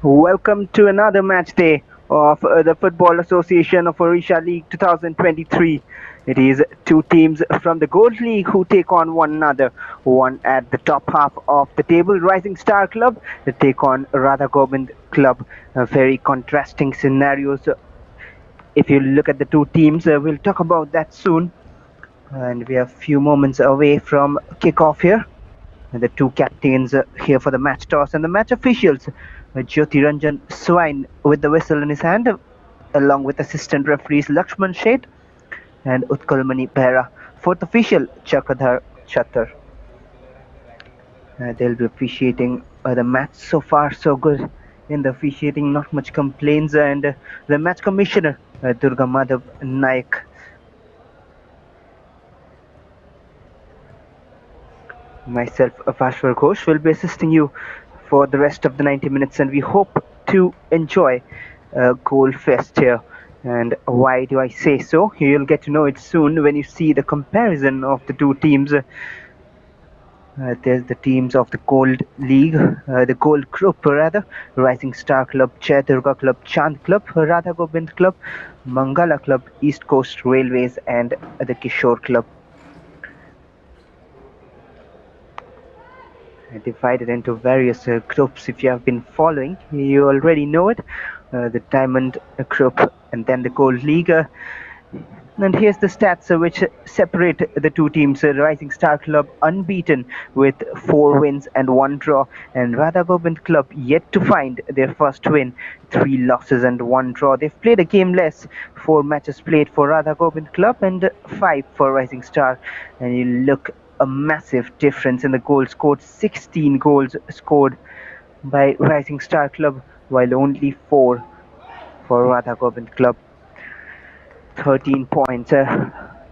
Welcome to another match day of the Football Association of Odisha League 2023. It is two teams from the Gold League who take on one another. One at the top half of the table, Rising Star Club, they take on RADHA GOBIND Club. Very contrasting scenarios. If you look at the two teams, we'll talk about that soon. And we are a few moments away from kickoff here. And the two captains here for the match toss and the match officials. Jyoti Ranjan Swine with the whistle in his hand, along with assistant referees Lakshman Sheth and Utkalmani Behra. Fourth official Chakradhar Chattar. They'll be officiating the match. So far so good in the officiating, not much complaints. And the match commissioner Durga Madhav Naik. Myself, Vashwar Ghosh, will be assisting you for the rest of the 90 minutes, and we hope to enjoy a goal fest here. And why do I say so? You'll get to know it soon when you see the comparison of the two teams. There's the teams of the Gold League, the Gold Group rather, Rising Star Club, Jai Durga Club, Chand Club, Radha Gobind Club, Mangala Club, East Coast Railways, and the Kishore Club. Divided into various groups. If you have been following, you already know it. The Diamond Group and then the Gold League. And here's the stats which separate the two teams. Rising Star Club unbeaten with 4 wins and 1 draw, and Radha Gobind Club yet to find their first win, 3 losses and 1 draw. They've played a game less, 4 matches played for Radha Gobind Club and 5 for Rising Star. And you look a massive difference in the goals scored. 16 goals scored by Rising Star Club, while only 4 for Radha Gobind Club. 13 points,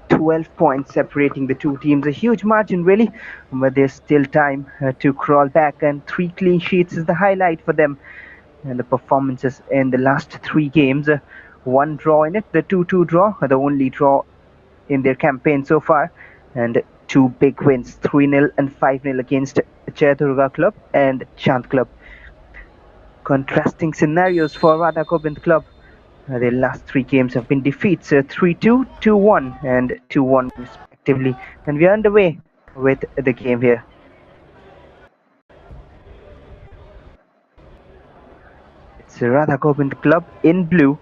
12 points separating the two teams. A huge margin really, but there's still time to crawl back, and 3 clean sheets is the highlight for them. And the performances in the last 3 games, 1 draw in it, the 2-2 draw, the only draw in their campaign so far, and 2 big wins, 3-0 and 5-0 against Jai Durga Club and Chand Club. Contrasting scenarios for Radha Gobind Club. Their last 3 games have been defeats, 3-2, 2-1 and 2-1 respectively. And we are underway with the game here. It's Radha Gobind Club in blue,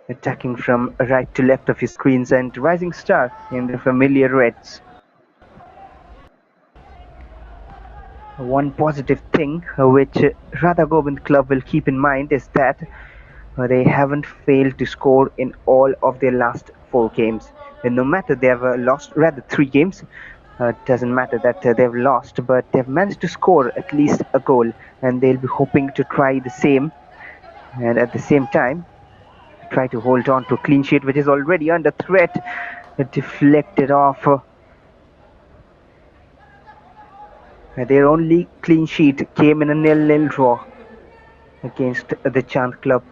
attacking from right to left of his screens, and Rising Star in the familiar reds. One positive thing which Radha Gobind Club will keep in mind is that they haven't failed to score in all of their last 4 games. And no matter they have lost, rather 3 games, it doesn't matter that they've lost, but they've managed to score at least a goal, and they'll be hoping to try the same, and at the same time try to hold on to a clean sheet which is already under threat. Deflected off. Their only clean sheet came in a 0-0 draw against the Chand Club.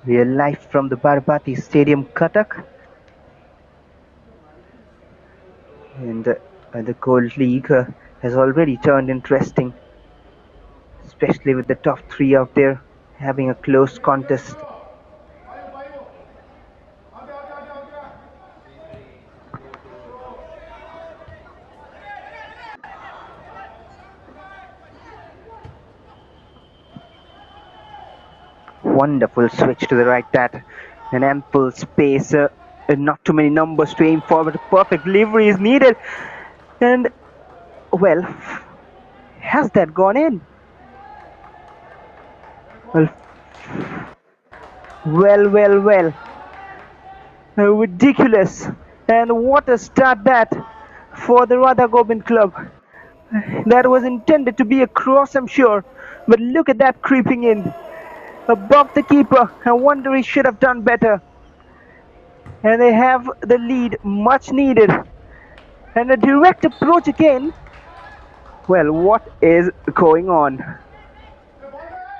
We are live from the Barbati Stadium, Cuttack. And the Gold League has already turned interesting, especially with the top 3 out there having a close contest. Wonderful switch to the right, that an ample space, not too many numbers to aim for, but a perfect delivery is needed. And well, has that gone in? Well, ridiculous. And what a start that for the Radha Gobind Club. That was intended to be a cross, I'm sure, but look at that creeping in above the keeper. I wonder he should have done better. And they have the lead, much needed. And a direct approach again. Well, what is going on?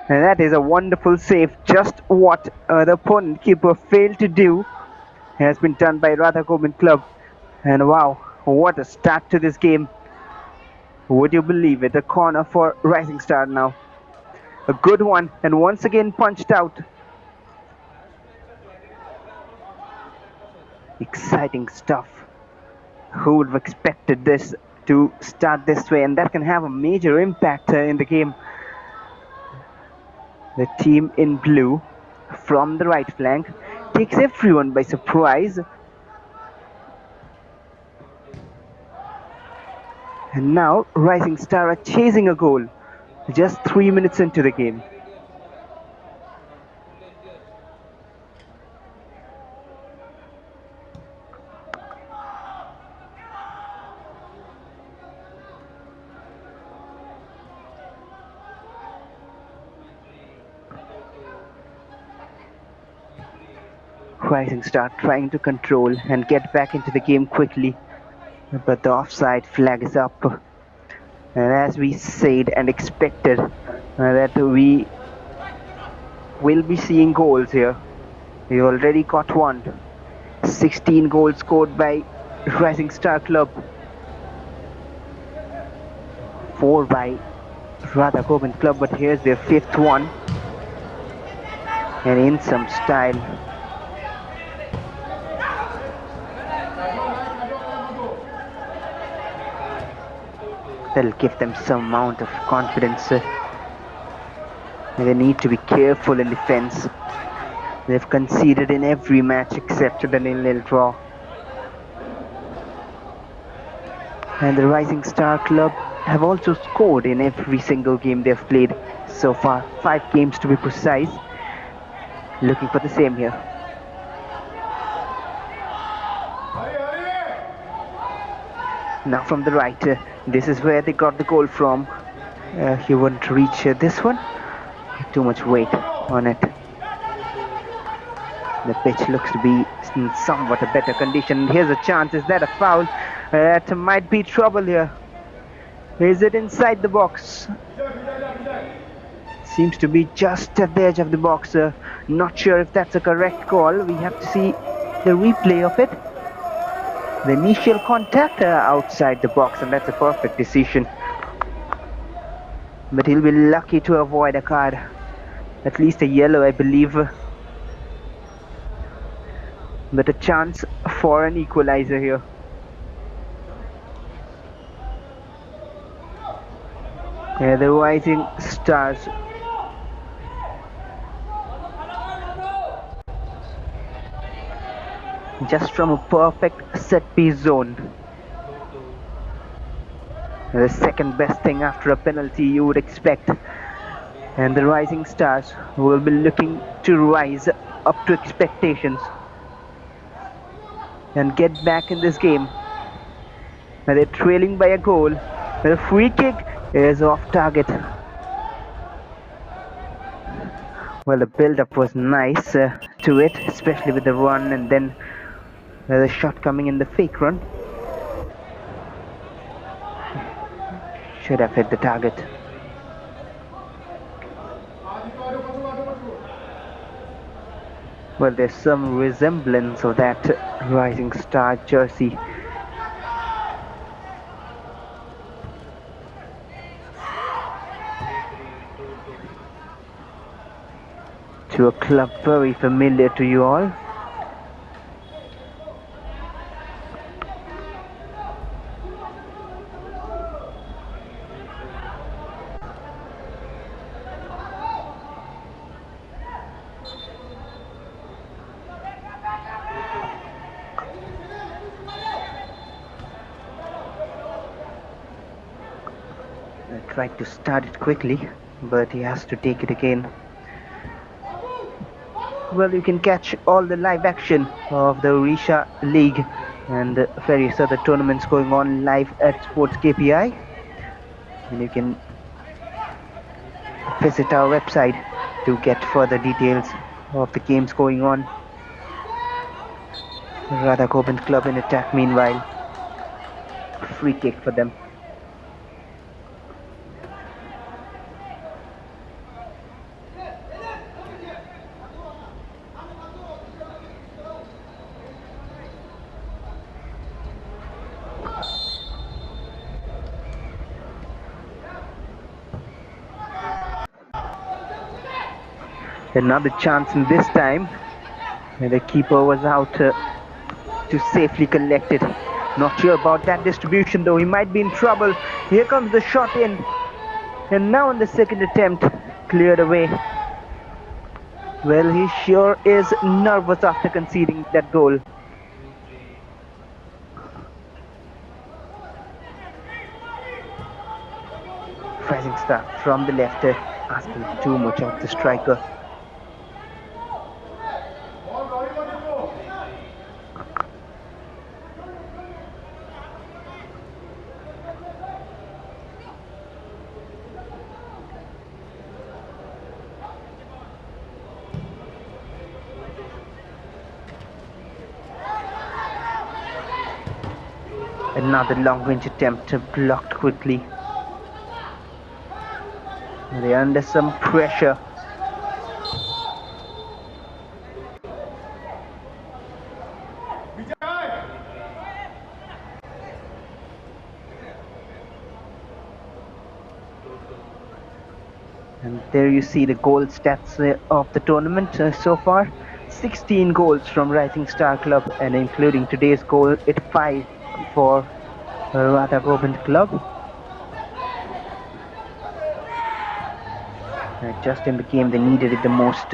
And that is a wonderful save. Just what the opponent keeper failed to do has been done by Radha Gobind Club. And wow, What a start to this game. Would you believe it? A corner for Rising Star now. A good one, and once again punched out. Exciting stuff. Who would have expected this to start this way? And that can have a major impact in the game. The team in blue from the right flank takes everyone by surprise. And now Rising Star are chasing a goal just 3 minutes into the game. Rising Star trying to control and get back into the game quickly, but the offside flag is up. And as we said and expected, that we will be seeing goals here. We already got one. 16 goals scored by Rising Star Club. 4 by RADHA GOBIND Club, but here's their 5th one. And in some style. That'll give them some amount of confidence. They need to be careful in defense. They've conceded in every match except the 0-0 draw. And the Rising Star Club have also scored in every single game they've played so far. 5 games to be precise. Looking for the same here. Now from the right, this is where they got the goal from. He wouldn't reach this one. Too much weight on it. The pitch looks to be in somewhat a better condition. Here's a chance. Is that a foul? That might be trouble here. Is it inside the box? Seems to be just at the edge of the box. Not sure if that's a correct call. We have to see the replay of it. The initial contact outside the box, and that's a perfect decision. But he'll be lucky to avoid a card. At least a yellow, I believe. But a chance for an equalizer here. The Rising Stars just from a perfect set piece zone. The second best thing after a penalty you would expect. And the Rising Stars will be looking to rise up to expectations and get back in this game. They're trailing by a goal. The free kick is off target. Well, the build-up was nice to it, especially with the run and then the shot coming in the fake run. Should have hit the target. Well, there's some resemblance of that Rising Star jersey. To a club very familiar to you all. Tried to start it quickly, but he has to take it again. Well, you can catch all the live action of the ODISHA League and various other tournaments going on live at Sports KPI, and you can visit our website to get further details of the games going on. RADHA GOBIND Club in attack meanwhile. Free kick for them. Another chance, and this time the keeper was out to safely collect it. Not sure about that distribution though, he might be in trouble. Here comes the shot in, and now on the second attempt, cleared away. Well, he sure is nervous after conceding that goal. Rising Star from the left, asking too much of the striker. Another long-range attempt blocked quickly. They're under some pressure. And there you see the goal stats of the tournament so far. 16 goals from Rising Star Club, and including today's goal, it's 5 for RADHA GOBIND Club. Just in the game they needed it the most.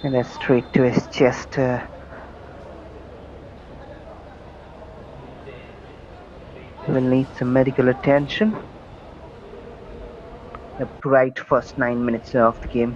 And that's straight to his chest. Will need some medical attention. A bright first 9 minutes of the game.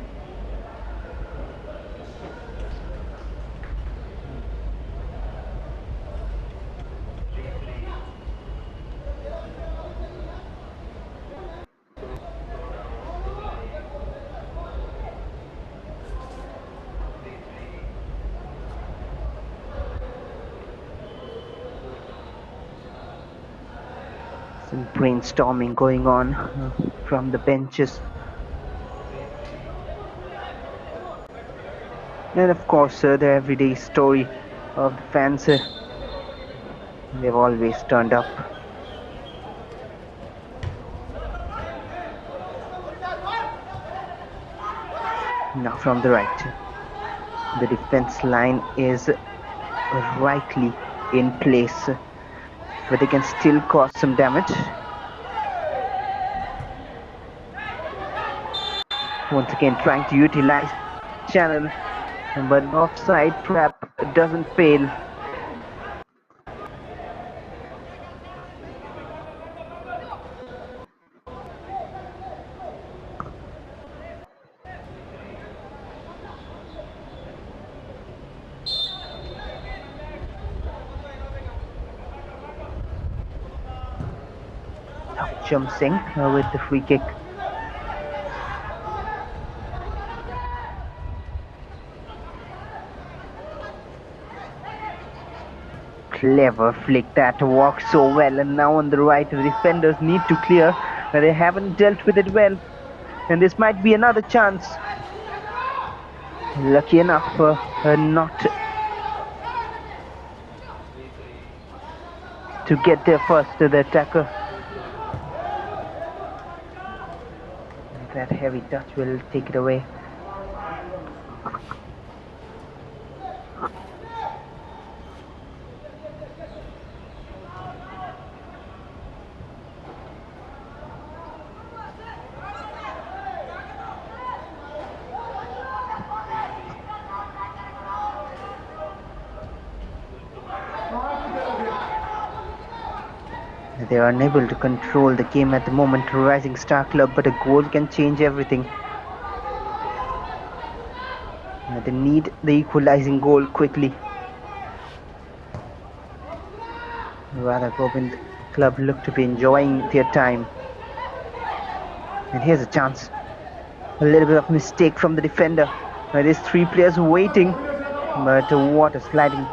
Some brainstorming going on from the benches. And of course the everyday story of the fans. They've always turned up. Now from the right. The defense line is rightly in place, but they can still cause some damage. Once again trying to utilize channel, but offside trap doesn't fail. Singh with the free kick. Clever flick that works so well, and now on the right the defenders need to clear. They haven't dealt with it well, and this might be another chance. Lucky enough not to get there first, the attacker. That heavy touch will take it away. They are unable to control the game at the moment, Rising Star Club, but a goal can change everything. They need the equalizing goal quickly. RADHA GOBIND Club look to be enjoying their time. And here's a chance. A little bit of mistake from the defender. There's 3 players waiting, but what a sliding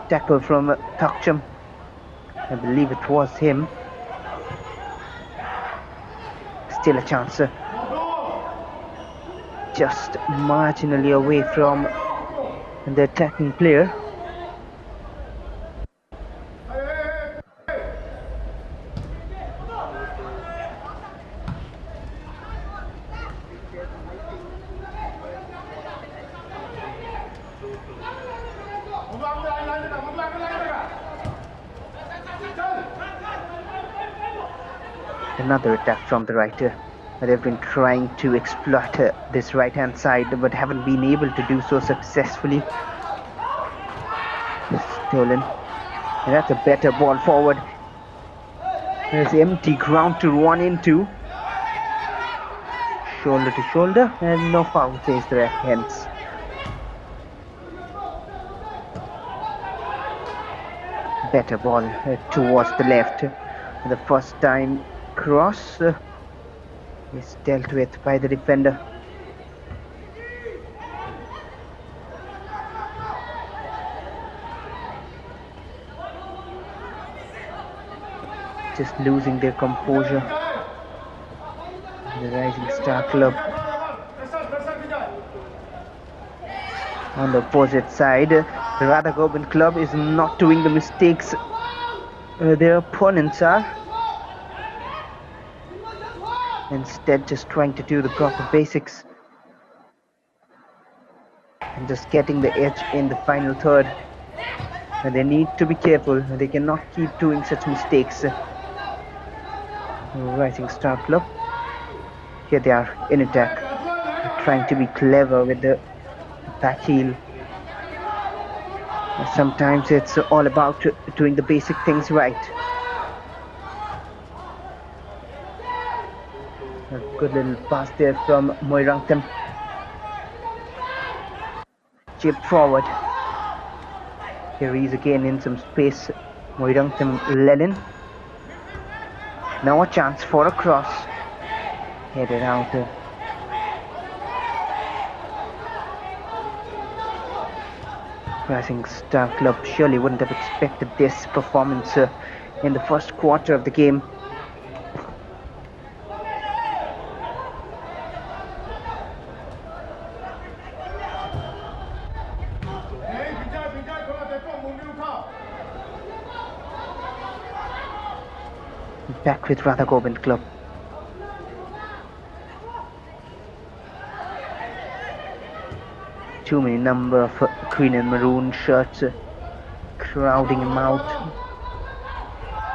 tackle from Takcham. I believe it was him. Still a chance. Just marginally away from the attacking player. Another attack from the right. They've been trying to exploit this right hand side but haven't been able to do so successfully. Stolen. And that's a better ball forward. There's empty ground to run into. Shoulder to shoulder, and no foul, says the ref, hence. Better ball towards the left. The first time cross is dealt with by the defender. Just losing their composure. The Rising Star Club. On the opposite side, the RADHA GOBIND club is not doing the mistakes their opponents are. Instead, just trying to do the proper basics and just getting the edge in the final third. And they need to be careful. They cannot keep doing such mistakes. Rising Star Club. Here they are in attack, trying to be clever with the back heel. Sometimes it's all about doing the basic things right. A good little pass there from Moirangtham. Chip forward. Here he is again in some space. Moirangtham Lenin. Now a chance for a cross. Headed out. Rising Star Club surely wouldn't have expected this performance in the first quarter of the game. Back with RADHA GOBIND club. Too many number of green and maroon shirts crowding him out.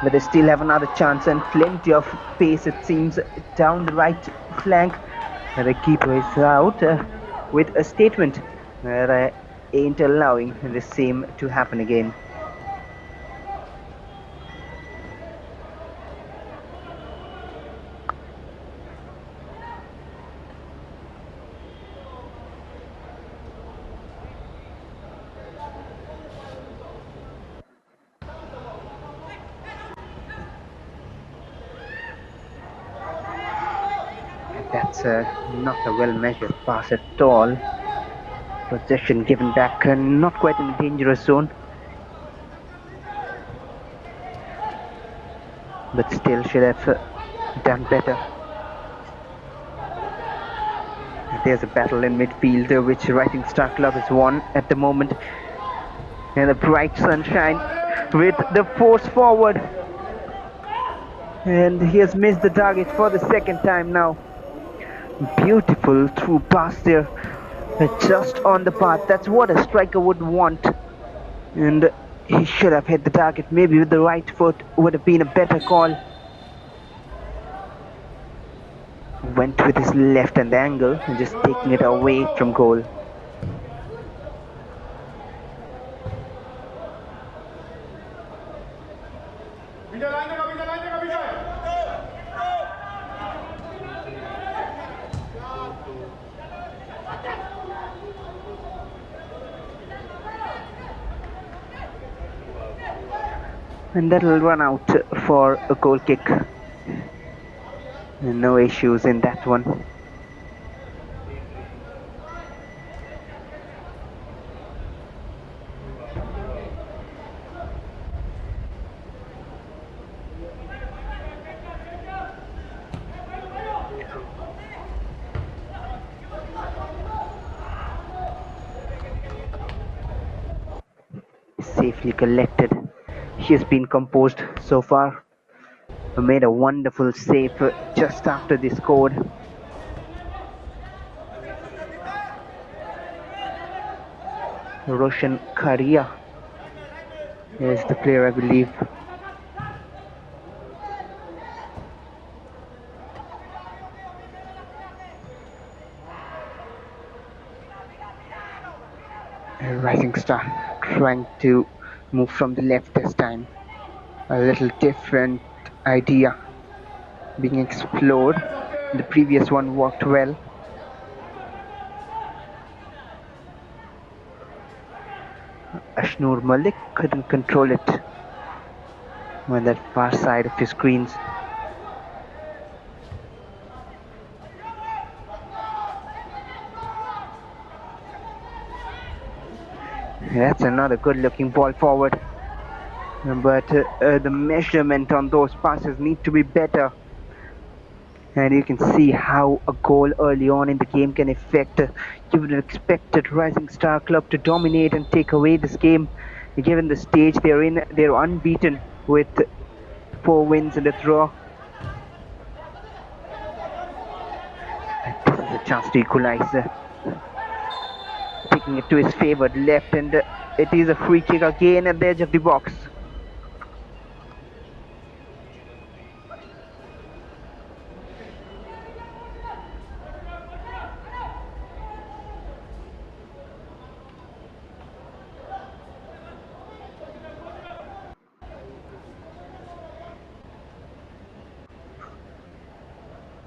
But they still have another chance and plenty of pace, it seems, down the right flank. The keeper is out with a statement that I ain't allowing the same to happen again. That's not a well-measured pass at all. Possession given back, not quite in a dangerous zone. But still should have done better. There's a battle in midfield which Rising Star Club has won at the moment. And the bright sunshine with the force forward. And he has missed the target for the second time now. Beautiful through pass there, just on the path. That's what a striker would want, and he should have hit the target. Maybe with the right foot would have been a better call. Went with his left hand angle and just taking it away from goal. And that will run out for a goal kick. No issues in that one. Safely collected. He has been composed so far. Made a wonderful save just after they scored. Roshan Karia Here's the player, I believe. A rising star trying to move from the left this time. A little different idea being explored. The previous one worked well. Ashnur Malik couldn't control it on that far side of his screens. That's another good looking ball forward. But the measurement on those passes need to be better. And you can see how a goal early on in the game can affect. You would have expected Rising Star Club to dominate and take away this game. Given the stage they're in, they're unbeaten with 4 wins and a draw. This is a chance to equalize. Taking it to his favoured left, and it is a free kick again at the edge of the box.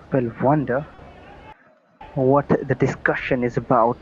Well, wonder what the discussion is about.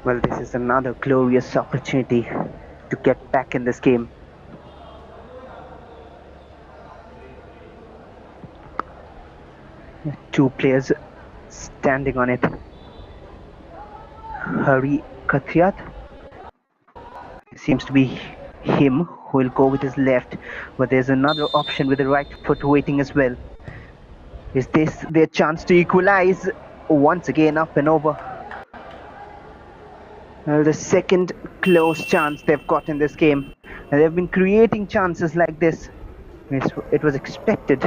Well, this is another glorious opportunity to get back in this game. Two players standing on it. Hari Kathiat seems to be him who will go with his left, but there's another option with the right foot waiting as well. Is this their chance to equalize? Once again up and over. The second close chance they've got in this game. They've been creating chances like this. It was expected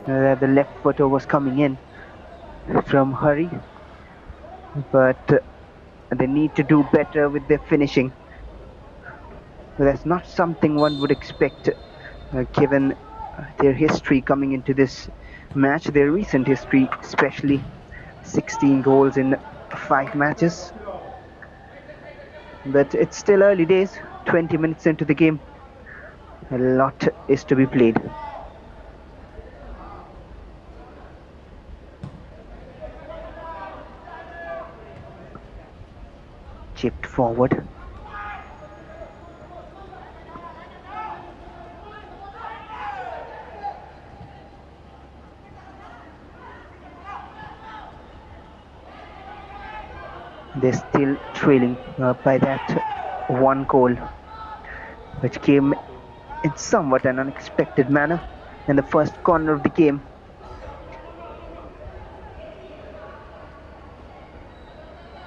that the left footer was coming in from Hari, but they need to do better with their finishing. That's not something one would expect given their history coming into this match, their recent history especially. 16 goals in 5 matches. But it's still early days, 20 minutes into the game. A lot is to be played. Chipped forward. They're still trailing by that 1 goal, which came in somewhat an unexpected manner in the first corner of the game.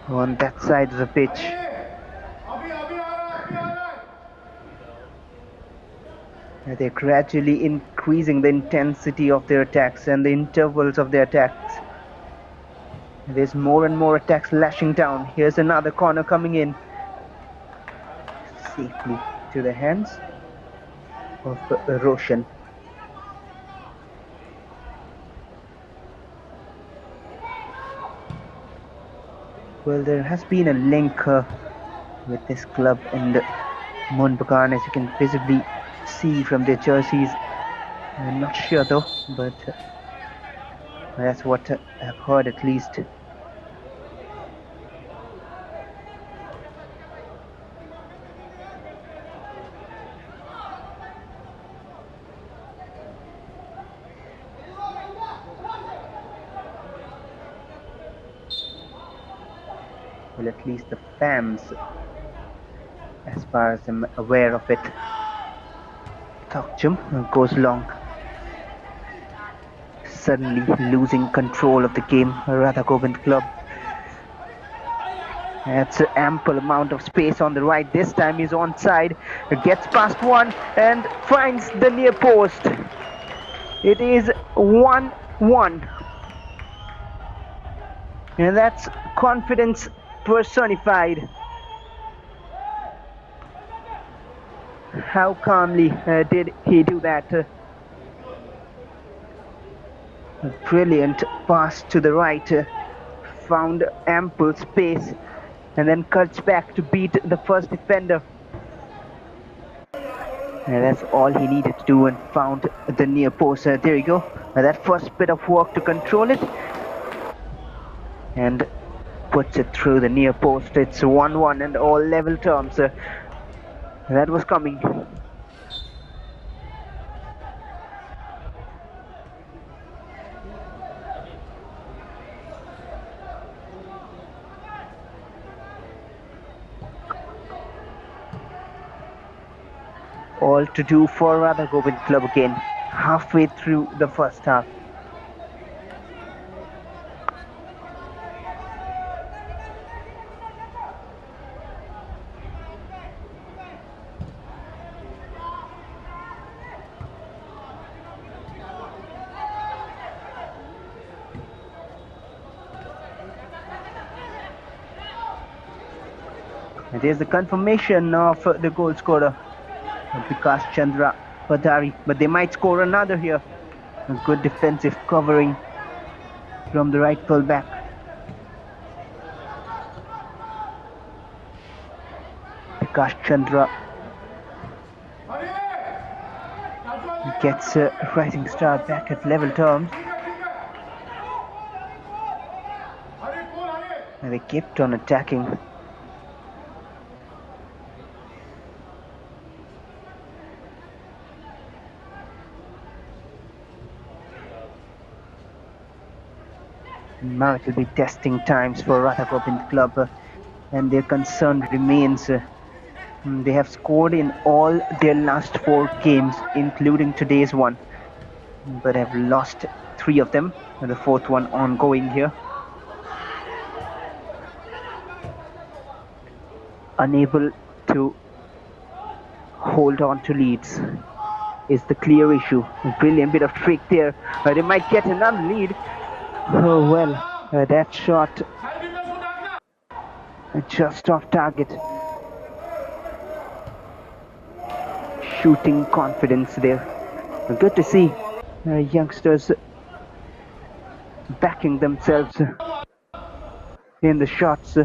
On that side of the pitch. They're gradually increasing the intensity of their attacks and the intervals of their attacks. There's more and more attacks lashing down. Here's another corner coming in. Safely to the hands of Roshan. Well, there has been a link with this club and Moonbagan, as you can visibly see from their jerseys. I'm not sure though, but that's what I've heard at least. Well, at least the fans, as far as I'm aware of it. Takchum goes long. suddenly losing control of the game, Radha Gobind club. That's an ample amount of space on the right. This time he's onside. Gets past one and finds the near post. It is 1-1. And that's confidence personified. How calmly did he do that? Brilliant pass to the right. Found ample space and then cuts back to beat the first defender. And that's all he needed to do, and found the near post. There you go. That first bit of work to control it. And puts it through the near post. It's 1-1 and all level terms. That was coming. All to do for Radha Gobind club again, halfway through the first half. And there's the confirmation of the goal scorer, Vikas Chandra Padari, but they might score another here. A good defensive covering from the right full back. Vikas Chandra gets Rising Star back at level terms. And they kept on attacking. Now it will be testing times for Radha Gobind club, and their concern remains. They have scored in all their last 4 games, including today's one, but have lost 3 of them, and the 4th one ongoing here. Unable to hold on to leads is the clear issue. A brilliant bit of trick there. They might get another lead. Oh well, that shot just off target. Shooting confidence there. Good to see youngsters backing themselves in the shots.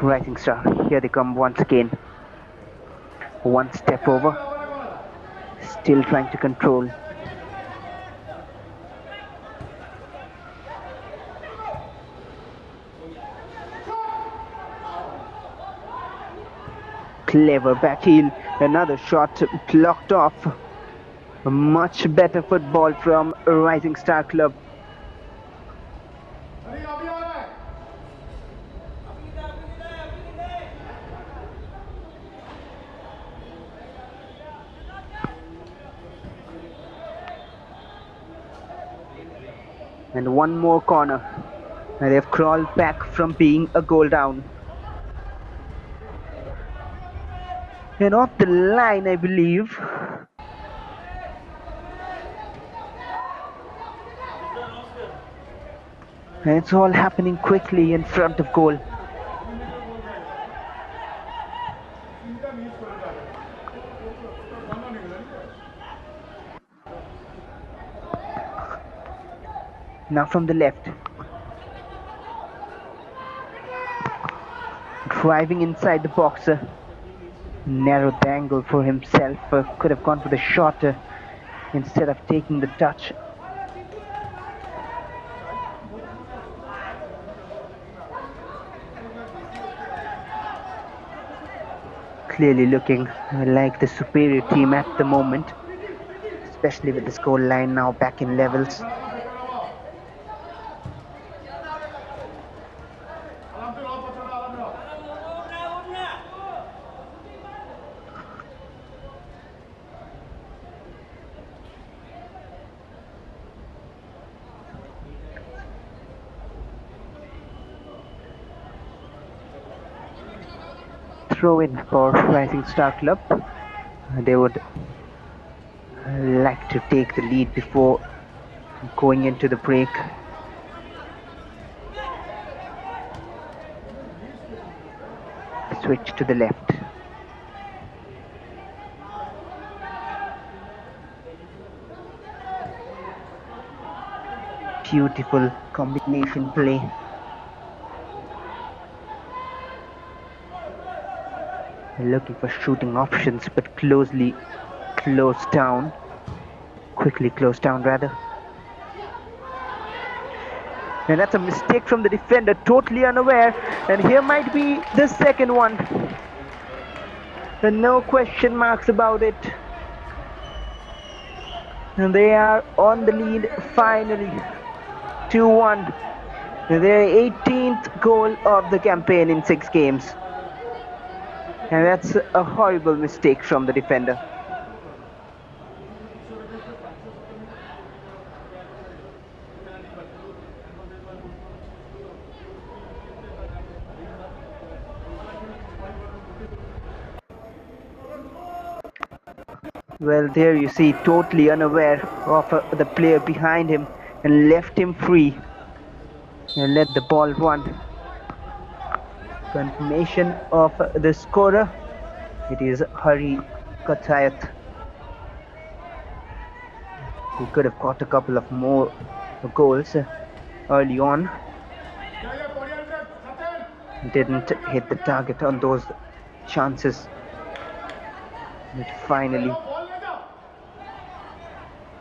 Rising Star, here they come once again. One step over, still trying to control. Clever back heel, another shot blocked off. A much better football from Rising Star club. And one more corner, and they've crawled back from being a goal down. And off the line, I believe. And it's all happening quickly in front of goal. Now from the left. Driving inside the box. Narrowed the angle for himself. Could have gone for the shot instead of taking the touch. Clearly looking like the superior team at the moment, especially with the score line now back in levels. throw in for Rising Star Club. They would like to take the lead before going into the break. Switch to the left. Beautiful combination play. Looking for shooting options, but quickly closed down rather. And that's a mistake from the defender, totally unaware. And here might be the second one. And no question marks about it. And they are on the lead finally. 2-1. Their 18th goal of the campaign in 6 games. And that's a horrible mistake from the defender. Well, there you see, totally unaware of the player behind him and left him free and let the ball run. Confirmation of the scorer. It is Hari Kotayat. He could have got a couple of more goals early on. Didn't hit the target on those chances. But finally,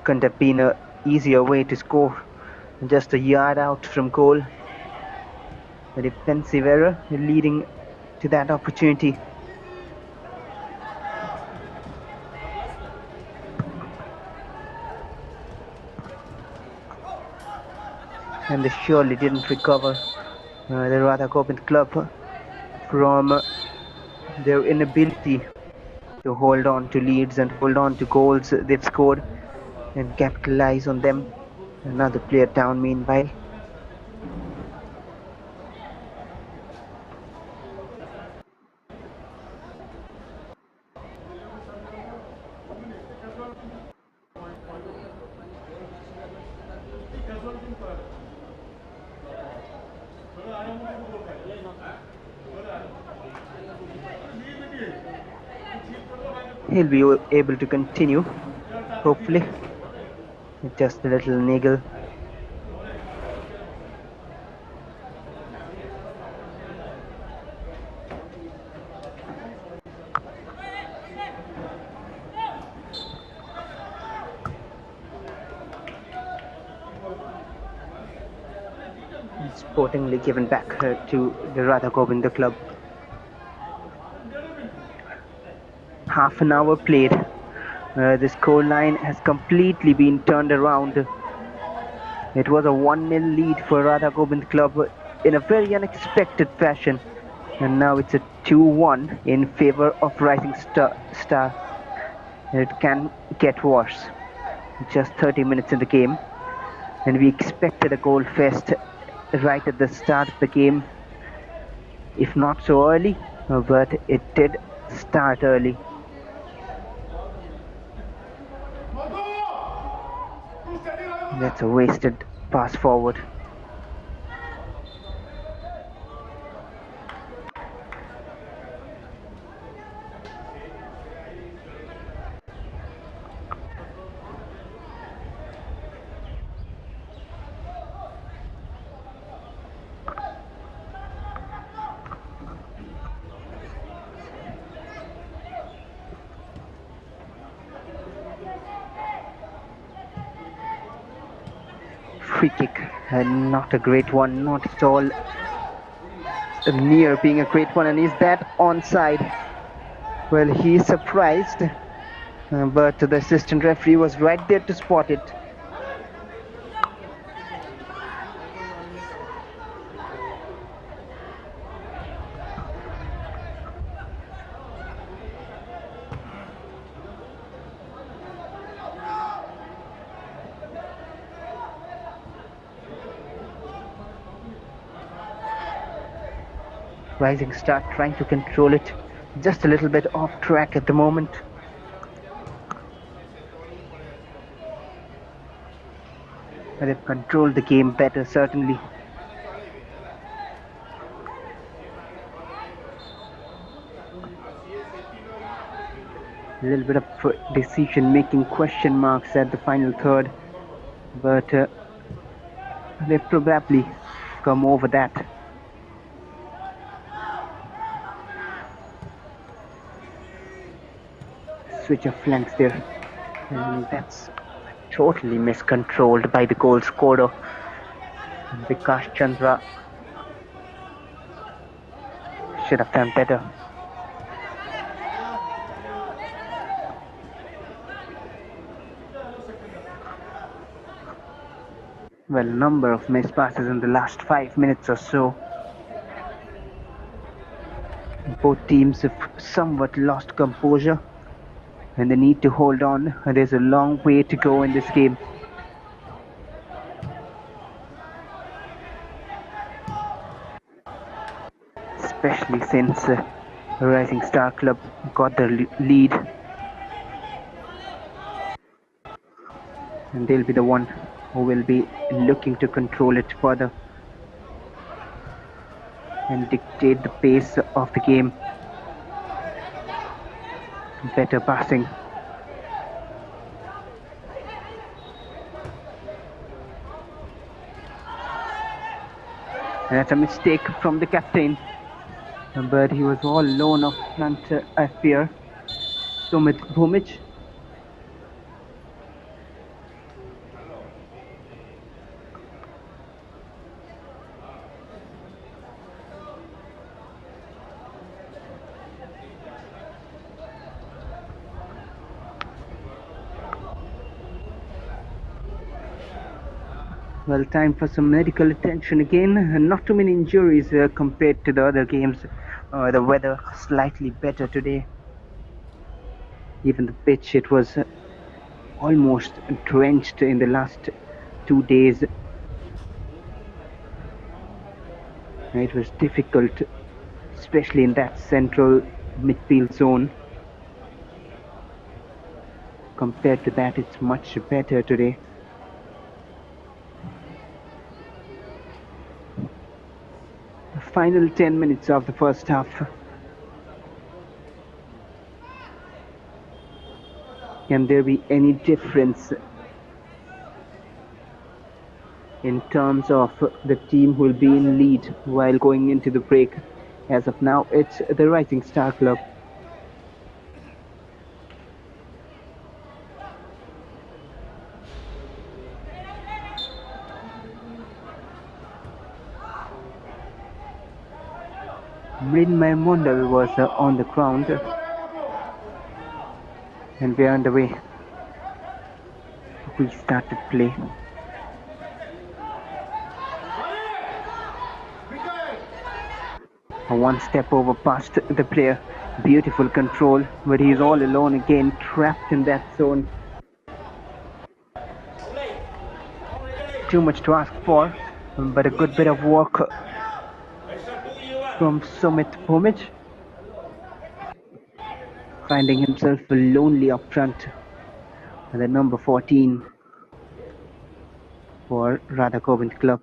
couldn't have been an easier way to score. Just a yard out from goal. A defensive error leading to that opportunity. And they surely didn't recover the Radha Gobind club from their inability to hold on to leads and hold on to goals they've scored and capitalize on them. Another player down meanwhile. He'll be able to continue, hopefully. Just a little niggle. Sportingly given back to the Radha Gobind club. Half an hour played. The scoreline has completely been turned around. It was a 1-0 lead for Radha Gobind club in a very unexpected fashion. And now it's a 2-1 in favor of Rising Star. It can get worse. Just 30 minutes in the game. And we expected a goal fest right at the start of the game. If not so early, but it did start early. That's a wasted pass forward. Free kick, not a great one, not at all near being a great one. And is that onside? Well, he's surprised, but the assistant referee was right there to spot it. Rising Star trying to control it, just a little bit off track at the moment. But they've controlled the game better, certainly. A little bit of decision-making question marks at the final third, but they've probably come over that. Switch of flanks there, and that's totally miscontrolled by the goal scorer, Vikas Chandra. Should have done better. Well, number of missed passes in the last 5 minutes or so. Both teams have somewhat lost composure and they need to hold on. There's a long way to go in this game. Especially since Rising Star Club got the lead. And they'll be the one who will be looking to control it further and dictate the pace of the game. Better passing. And that's a mistake from the captain. But he was all alone up front, I fear. Sumit Bhumic. Well, time for some medical attention again. Not too many injuries compared to the other games. The weather slightly better today. Even the pitch, it was almost drenched in the last 2 days. It was difficult, especially in that central midfield zone. Compared to that, it's much better today. The final 10 minutes of the first half. Can there be any difference in terms of the team who will be in lead while going into the break? As of now, it's the Rising Star Club. Mrinmay Mondal was on the ground, and we're underway. We started play. One step over past the player. Beautiful control, but he's all alone again, trapped in that zone. Too much to ask for, but a good bit of work from Sumit Bhumic, finding himself lonely up front. And the number 14 for RADHA GOBIND club.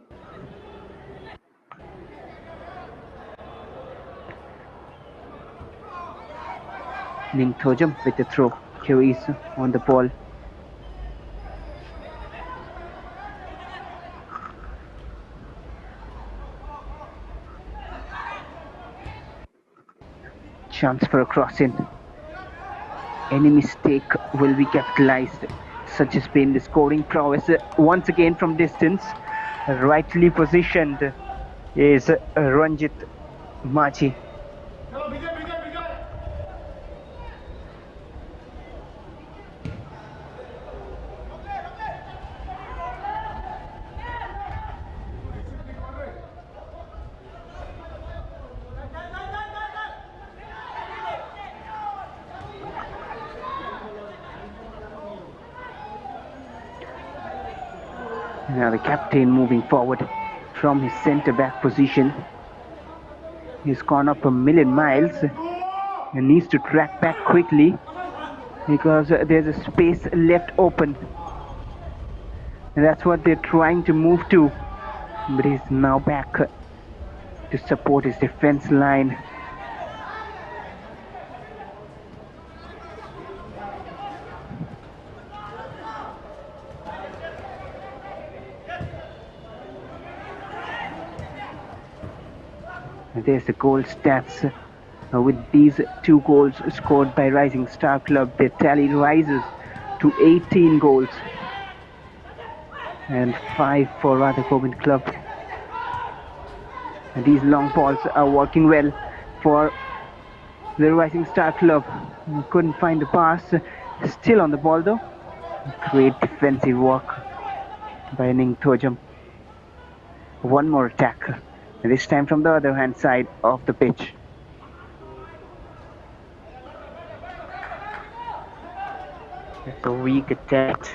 Ning Thojam with the throw. Carries on the ball. Chance for a cross-in. Any mistake will be capitalized. Such has been the scoring prowess once again from distance. Rightly positioned is Ranjit Machi. Now the captain moving forward from his centre back position. He's gone up a million miles and needs to track back quickly because there's a space left open. And that's what they're trying to move to. But he's now back to support his defense line. And there's the goal stats. With these 2 goals scored by Rising Star Club, their tally rises to 18 goals. And 5 for RADHA GOBIND Club. And these long balls are working well for the Rising Star Club. Couldn't find the pass. Still on the ball though. Great defensive work by Ning Thojam. One more attack. This time from the other hand side of the pitch. It's a weak attack.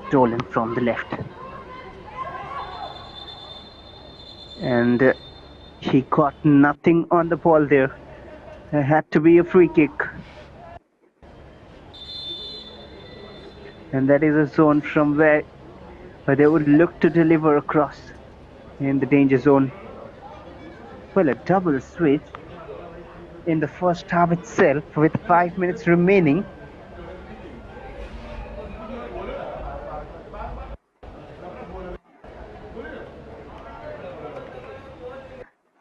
Stolen from the left. And he got nothing on the ball there. It had to be a free kick. And that is a zone from where they would look to deliver across in the danger zone. Well, a double switch in the first half itself with 5 minutes remaining.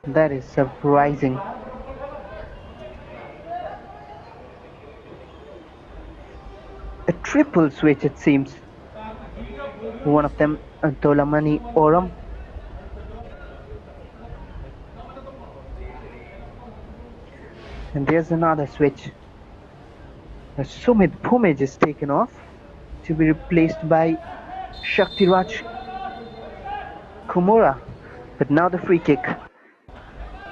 That is surprising. A triple switch, it seems. One of them, Dolamani Oram. And there's another switch. Sumit Bhumej is taken off to be replaced by Shaktiraj Kumura. But now the free kick.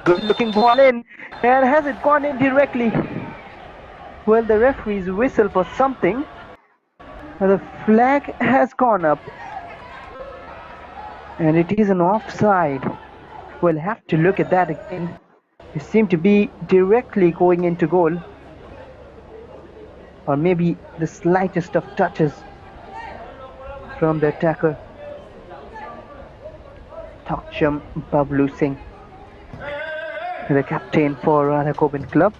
Good looking ball in, and has it gone in directly? Well, the referee's whistle for something. The flag has gone up, and it is an offside. We'll have to look at that again. It seemed to be directly going into goal, or maybe the slightest of touches from the attacker, Thakcham Bablu Singh, the captain for RADHA GOBIND Club.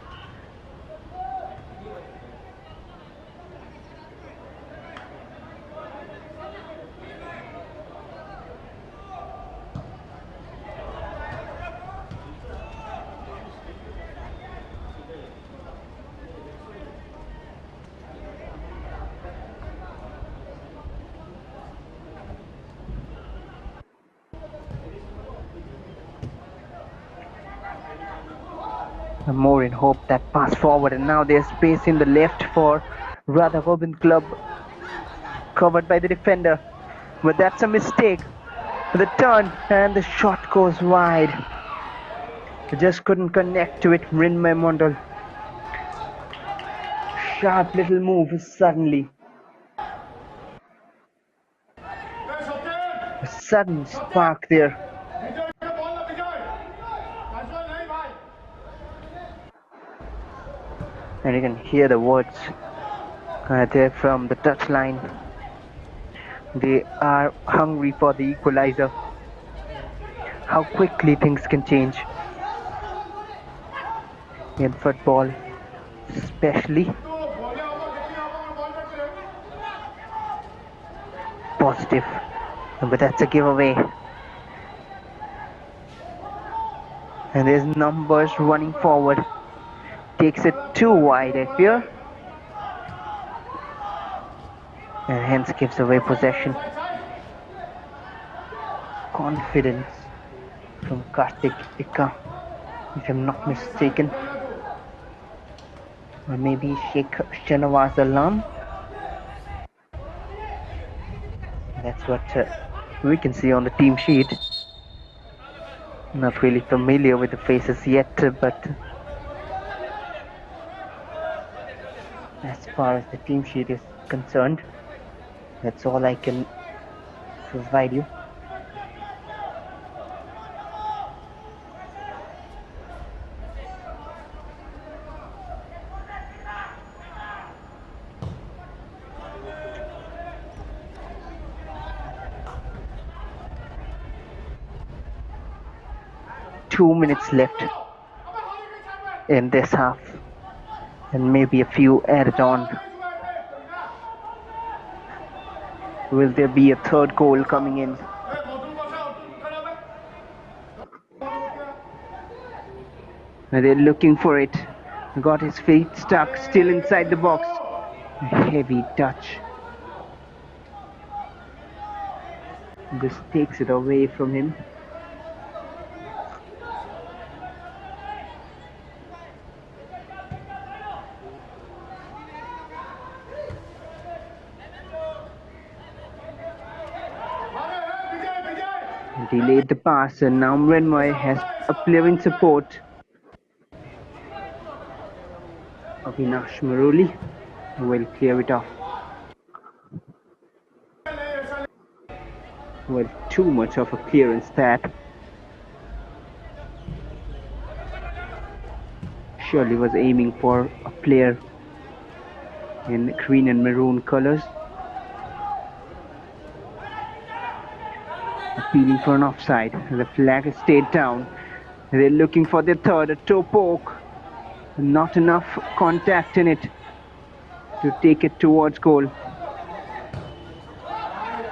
More in hope that pass forward, and now there's space in the left for RADHA GOBIND Club, covered by the defender, but that's a mistake. The turn and the shot goes wide. He just couldn't connect to it. Mrinmay Mondal, sharp little move suddenly. A sudden spark there. And you can hear the words there from the touchline. They are hungry for the equalizer. How quickly things can change in football, especially. Positive, but that's a giveaway. And there's numbers running forward. Takes it too wide, I fear, and hence gives away possession. Confidence from Kartik Ikka, if I'm not mistaken, or maybe Sheikh Shanawaz Alam. That's what we can see on the team sheet. Not really familiar with the faces yet, but as far as the team sheet is concerned, that's all I can provide you. Two minutes left in this half, and maybe a few added on. Will there be a third goal coming in? They're looking for it. Got his feet stuck, still inside the box. A heavy touch. This takes it away from him. Delayed the pass, and now Mrenmoy has a player in support. Avinash Maruli will clear it off. Well, too much of a clearance that. Surely was aiming for a player in green and maroon colors. Appealing for an offside. The flag has stayed down. They're looking for their third, a toe poke. Not enough contact in it to take it towards goal.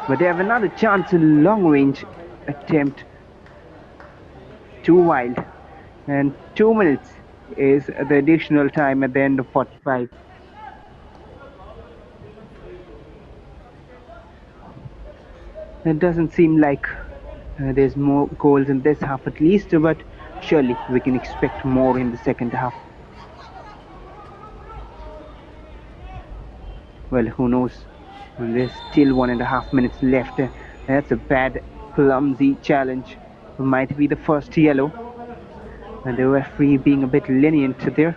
But they have another chance, a long range attempt. Too wild. And 2 minutes is the additional time at the end of 45. It doesn't seem like there's more goals in this half at least, but surely we can expect more in the second half. Well, who knows? There's still 1.5 minutes left. That's a bad, clumsy challenge. Might be the first yellow. And the referee being a bit lenient there.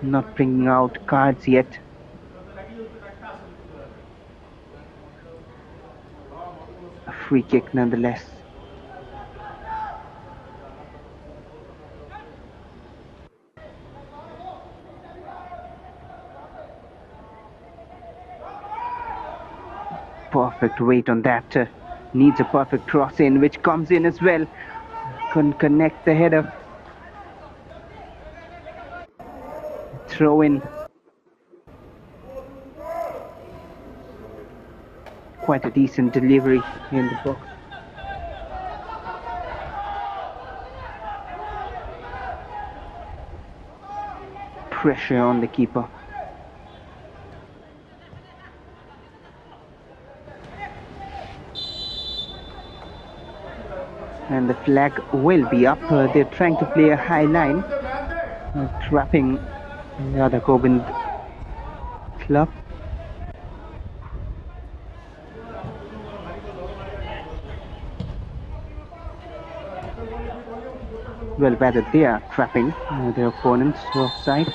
Not bringing out cards yet. A free kick nonetheless. Perfect weight on that. Needs a perfect cross in, which comes in as well. Couldn't connect the header. Throw in. Quite a decent delivery in the box. Pressure on the keeper. And the flag will be up. They're trying to play a high line, trapping the RADHA Gobind club. Well, whether they are trapping their opponents offside,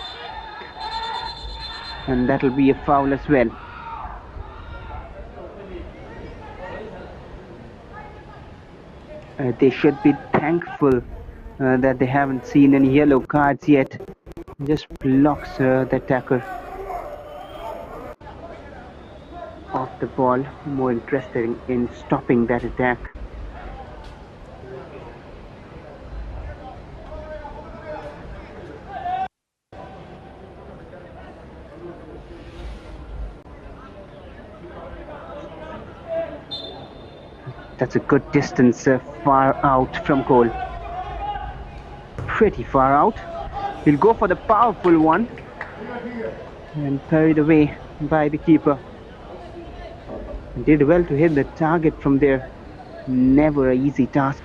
and that'll be a foul as well. They should be thankful that they haven't seen any yellow cards yet. Just blocks the attacker off the ball. More interested in stopping that attack. That's a good distance far out from goal. Pretty far out. He'll go for the powerful one. And carried away by the keeper. Did well to hit the target from there. Never an easy task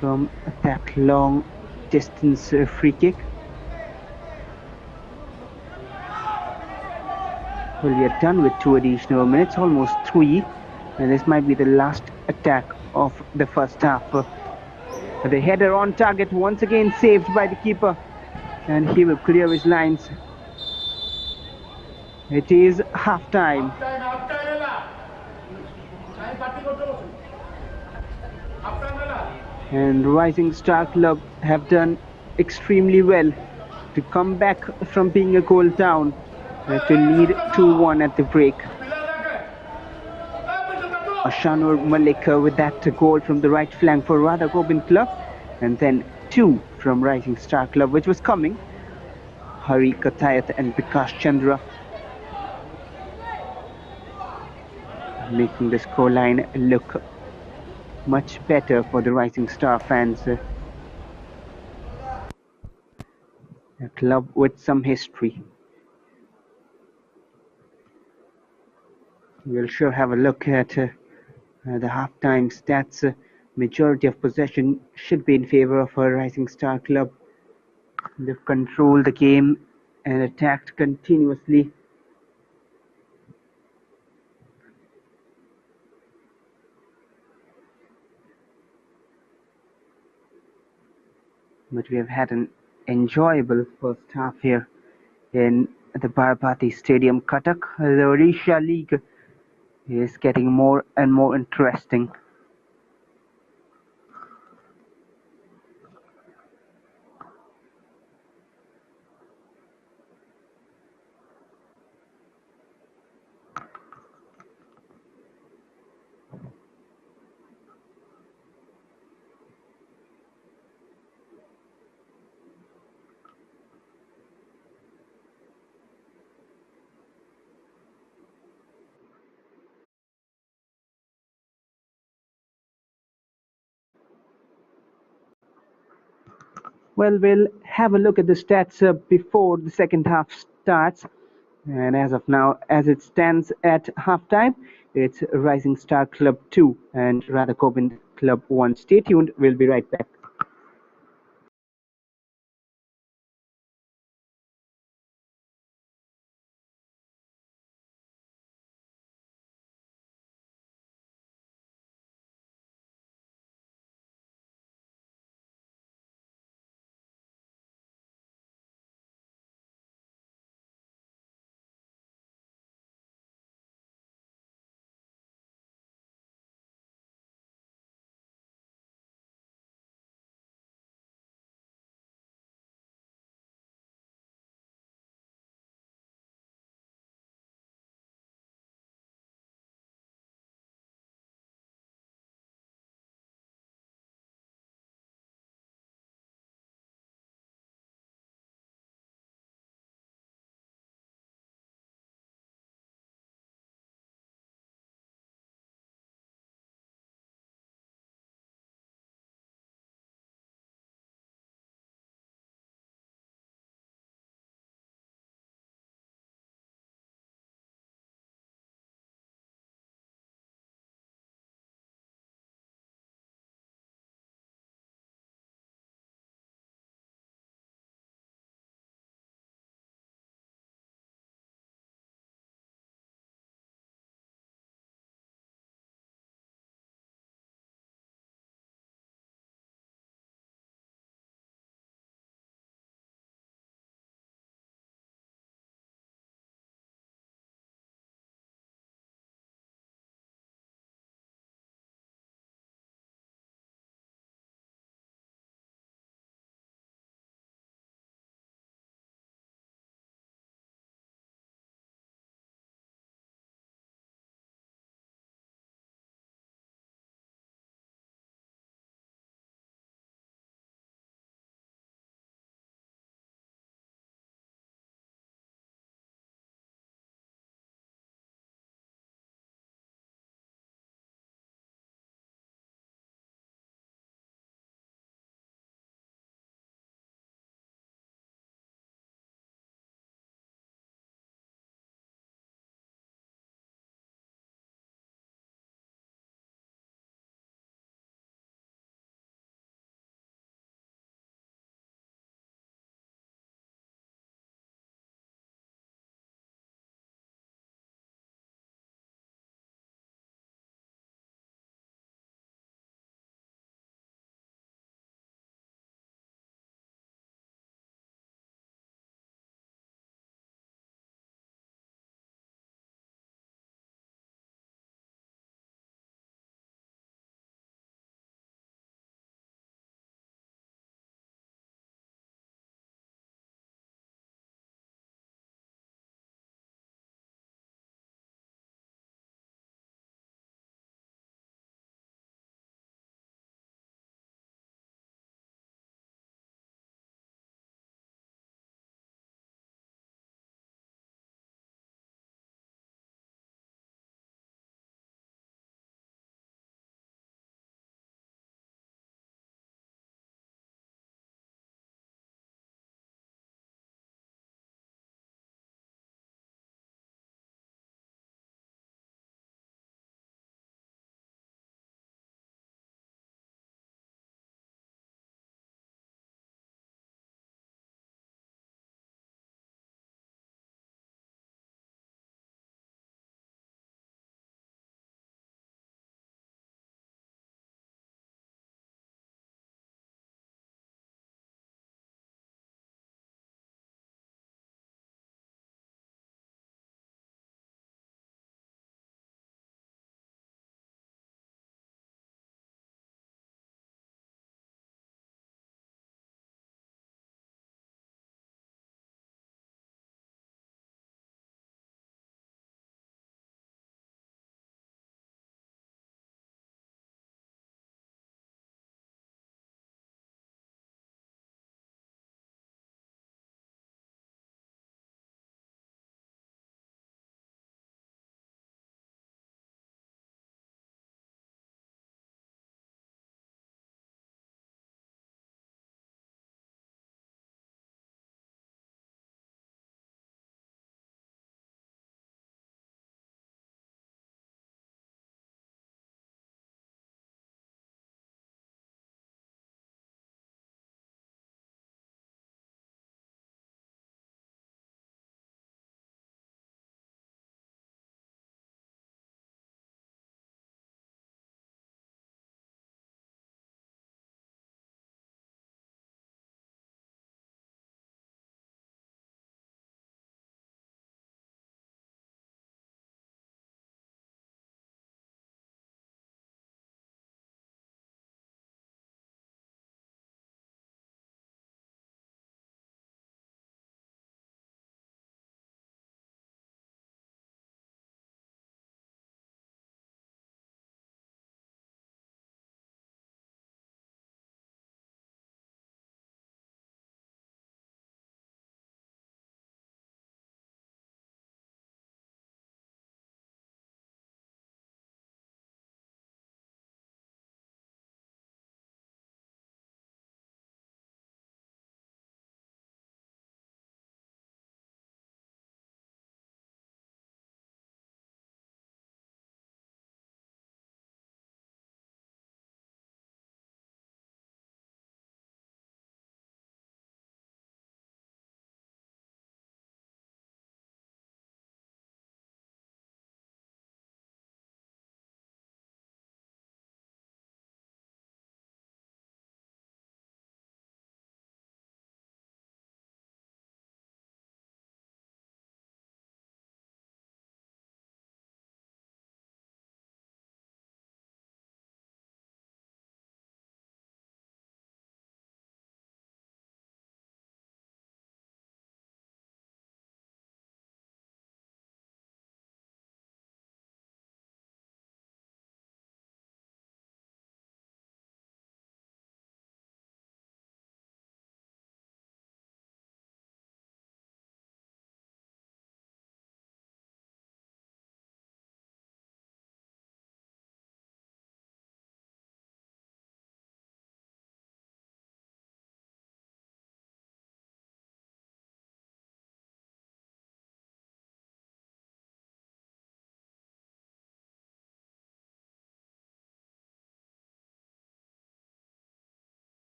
from that long distance free kick. Well, we are done with 2 additional minutes, almost 3. And this might be the last attack of the first half. The header on target once again saved by the keeper, and he will clear his lines. It is half time. And Rising Star Club have done extremely well to come back from being a goal down to lead 2-1 at the break. Ashanur Malik with that goal from the right flank for RADHA GOBIND Club, and then two from Rising Star Club, which was coming. Hari Katayat and Bikash Chandra making the scoreline look much better for the Rising Star fans. A club with some history. We'll sure have a look at the halftime stats. Majority of possession should be in favor of a Rising Star Club. They've controlled the game and attacked continuously. But we have had an enjoyable first half here in the Barbati Stadium, Cuttack. The Odisha League is getting more and more interesting. Well, we'll have a look at the stats before the second half starts. And as of now, as it stands at halftime, it's Rising Star Club 2 and RADHA GOBIND Club 1. Stay tuned, we'll be right back.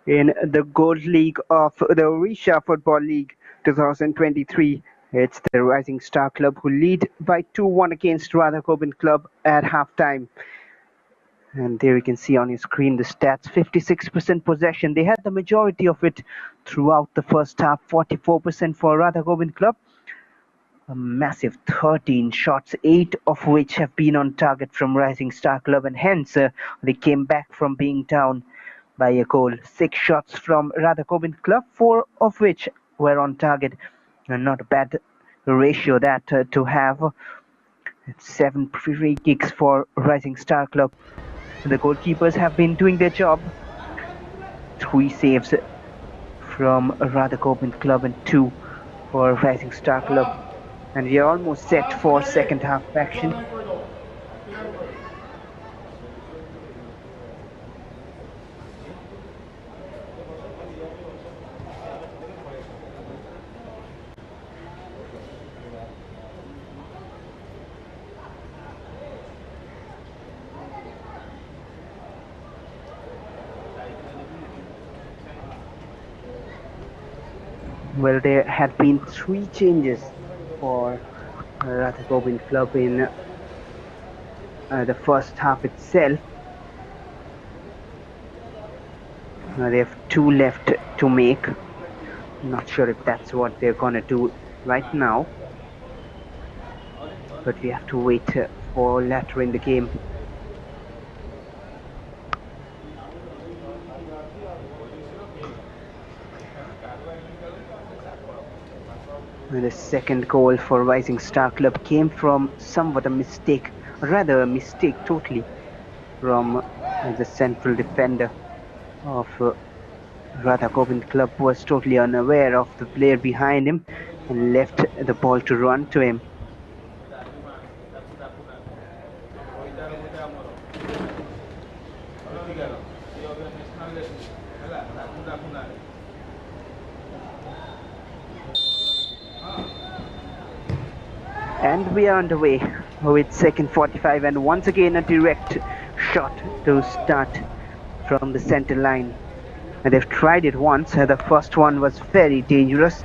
in the Gold League of the Odisha Football League 2023. It's the Rising Star Club who lead by 2-1 against RADHA GOBIND Club at halftime. And there you can see on your screen the stats: 56% possession. They had the majority of it throughout the first half. 44% for RADHA GOBIND Club. A massive 13 shots, 8 of which have been on target from Rising Star Club, and hence they came back from being down by a goal. 6 shots from RADHA GOBIND Club, 4 of which were on target. Not a bad ratio that to have. 7 free kicks for Rising Star Club. The goalkeepers have been doing their job. 3 saves from RADHA GOBIND Club and 2 for Rising Star Club. And we are almost set for second half action. Well, there had been 3 changes for RADHA GOBIND Club in the first half itself. They have 2 left to make. Not sure if that's what they're gonna do right now, but we have to wait for later in the game. And the second goal for Rising Star Club came from somewhat a mistake, rather a mistake totally, from the central defender of RADHA GOBIND Club, who was totally unaware of the player behind him and left the ball to run to him. And we are underway with second 45, and once again a direct shot to start from the center line. And they've tried it once. The first one was very dangerous,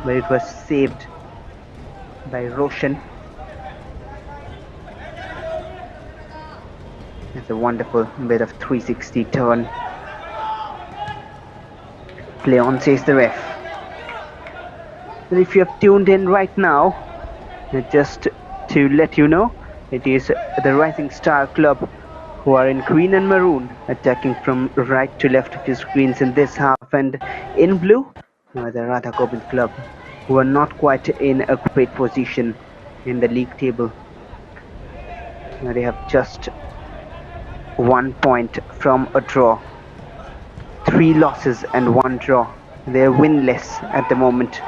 but it was saved by Roshan. It's a wonderful bit of 360 turn. Play on, says the ref. And if you have tuned in right now, just to let you know, it is the Rising Star Club who are in green and maroon, attacking from right to left of your screens in this half, and in blue, the RADHA GOBIND Club, who are not quite in a great position in the league table. They have just 1 point from a draw, 3 losses and 1 draw. They're winless at the moment.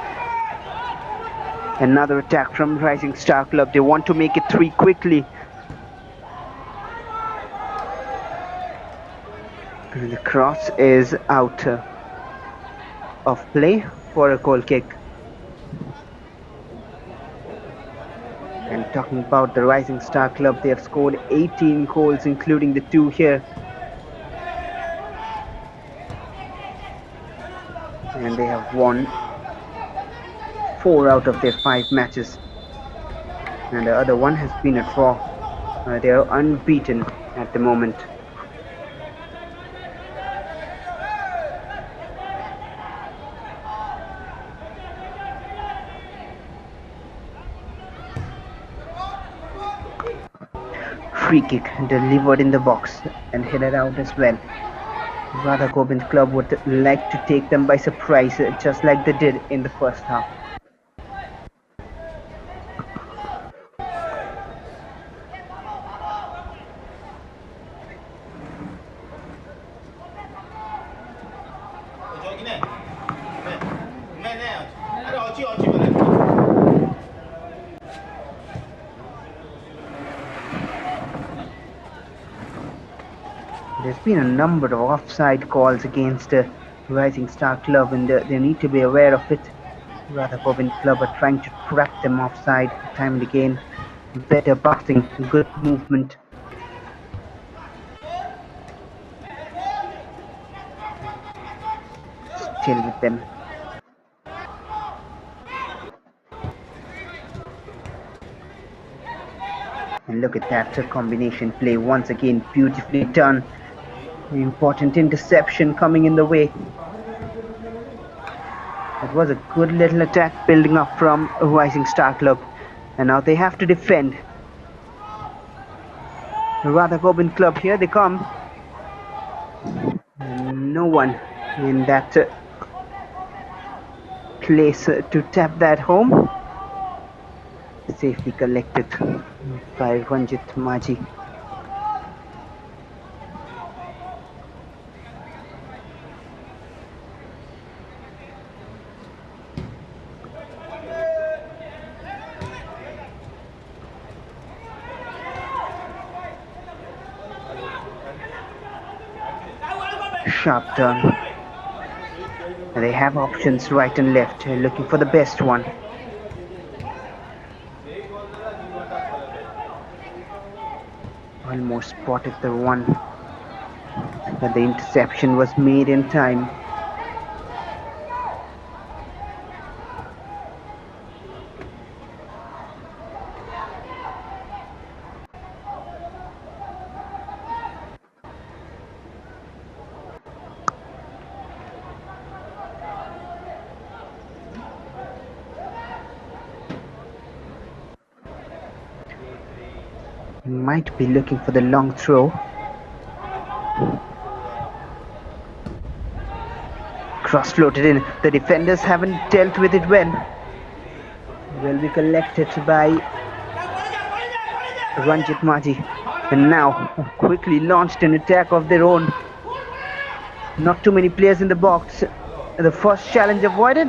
Another attack from Rising Star Club. They want to make it 3 quickly. And the cross is out of play for a goal kick. And talking about the Rising Star Club, they have scored 18 goals, including the 2 here. And they have won 4 out of their 5 matches. And the other one has been a draw. They are unbeaten at the moment. Free kick delivered in the box and headed out as well. RADHA GOBIND Club would like to take them by surprise, just like they did in the first half. There's been a number of offside calls against Rising Star Club, and they need to be aware of it. RADHA GOBIND Club are trying to trap them offside time and again. Better passing, good movement. still with them. And look at that combination play once again, beautifully done. Important interception coming in the way. It was a good little attack building up from Rising Star Club, and now they have to defend. The RADHA GOBIND club, here they come. And no one in that place to tap that home. Safely collected by Ranjit Maji. Sharp turn. They have options right and left, looking for the best one. Almost spotted the one, but the interception was made in time. Might be looking for the long throw. Cross floated in. The defenders haven't dealt with it well. Will be collected by Ranjit Maji. And now quickly launched an attack of their own. Not too many players in the box. The first challenge avoided.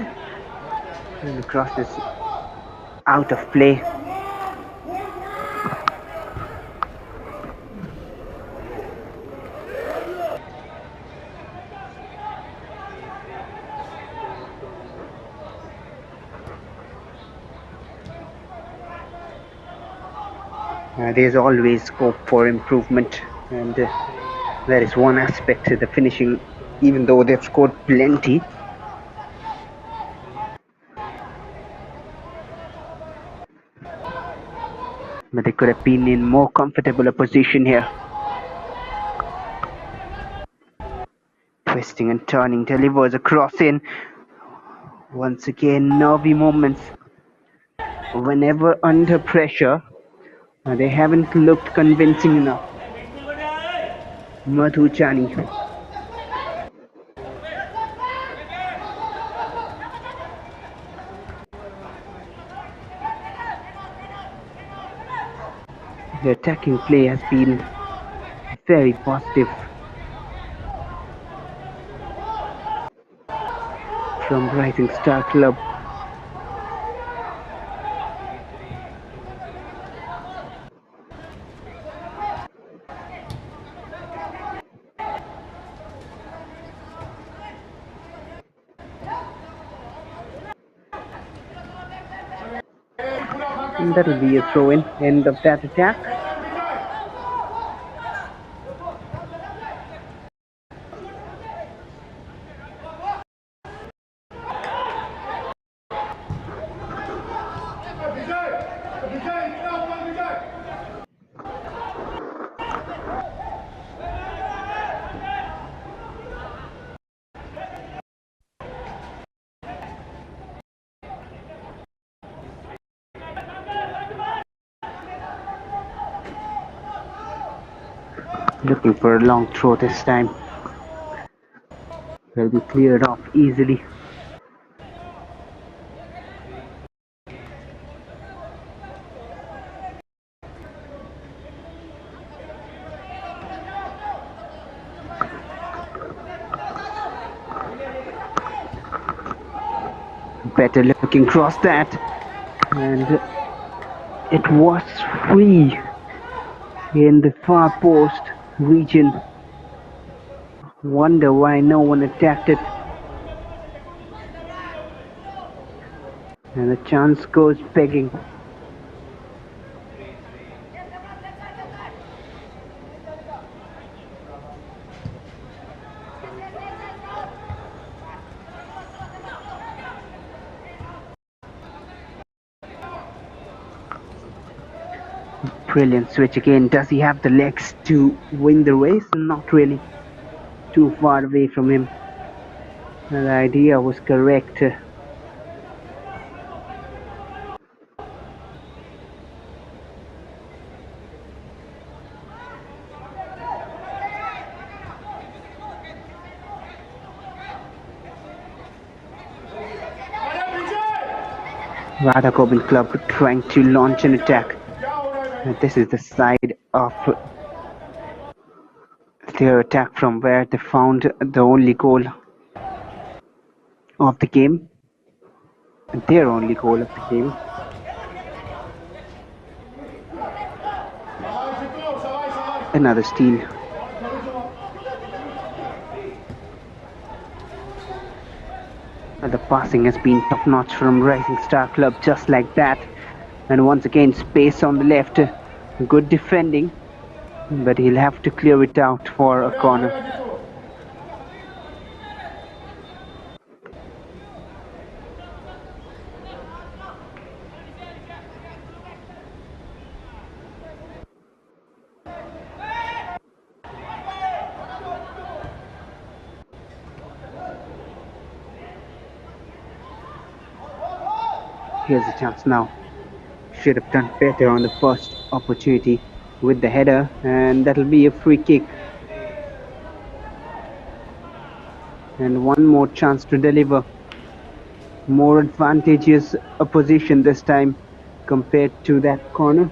And the cross is out of play. There's always scope for improvement, and that is one aspect to the finishing, even though they've scored plenty. But they could have been in more comfortable a position here. Twisting and turning, delivers a cross in. Once again, nervy moments. Whenever under pressure, they haven't looked convincing enough. Madhu Chani. The attacking play has been very positive from Rising Star Club. And that will be a throw-in, end of that attack. Looking for a long throw this time. Will be cleared off easily. Better looking cross that, and it was free in the far post region. Wonder why no one attacked it. And the chance goes begging. Brilliant switch again. Does he have the legs to win the race? Not really. Too far away from him. The idea was correct. Radha Gobind Club trying to launch an attack. This is the side of their attack from where they found the only goal of the game. Their only goal of the game. Another steal. The passing has been top-notch from Rising Star Club, just like that. And once again, space on the left. Good defending, but he'll have to clear it out for a corner. Here's a chance now. Should have done better on the first opportunity with the header, and that'll be a free kick. And one more chance to deliver. More advantageous a position this time compared to that corner.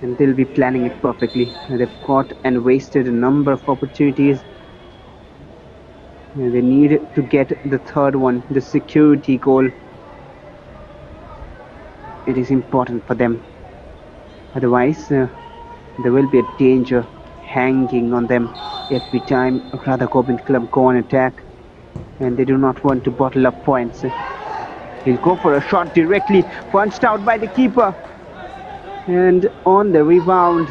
And they'll be planning it perfectly. They've caught and wasted a number of opportunities. They need to get the third one, the security goal. It is important for them. Otherwise, there will be a danger hanging on them every time Radha Gobind Club go on attack. And they do not want to bottle up points. He'll go for a shot directly, punched out by the keeper. And on the rebound,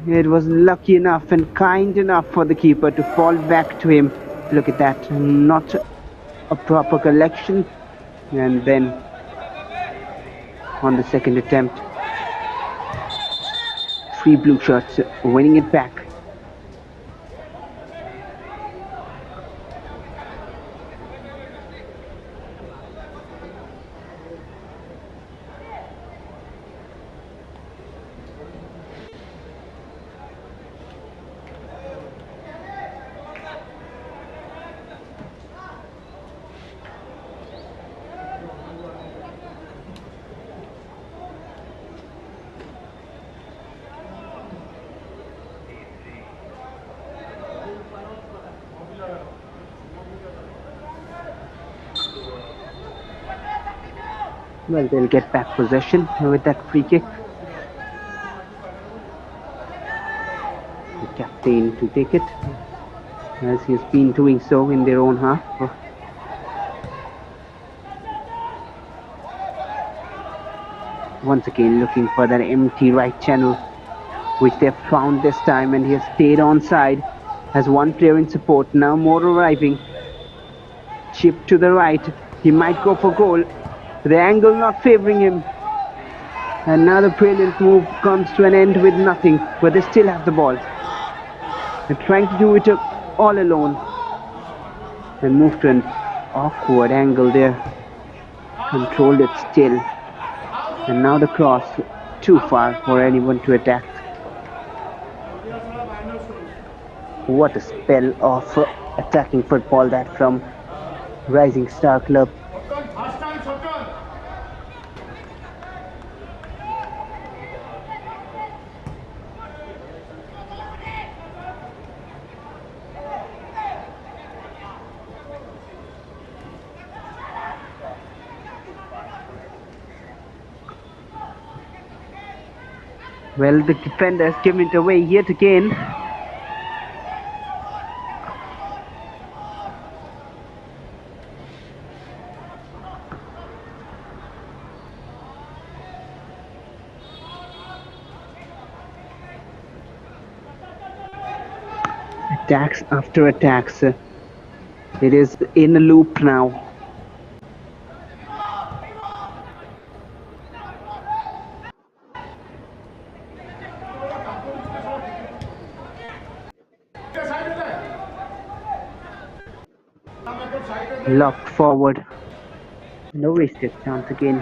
it was lucky enough and kind enough for the keeper to fall back to him. Look at that, not a proper collection. And then on the second attempt, 3 blue shirts winning it back. Well, they'll get back possession with that free kick. The captain to take it, as he has been doing so in their own half. Once again looking for that empty right channel, which they've found this time, and he has stayed onside. Has one player in support, now more arriving. Chip to the right, he might go for goal. The angle not favouring him. Another brilliant move comes to an end with nothing, but they still have the ball. They're trying to do it all alone. And move to an awkward angle there. Controlled it still. And now the cross, too far for anyone to attack. What a spell of attacking football that from Rising Star Club. Well, the defender has given it away yet again. Attacks after attacks. It is in a loop now. Locked forward. No wasted chance again.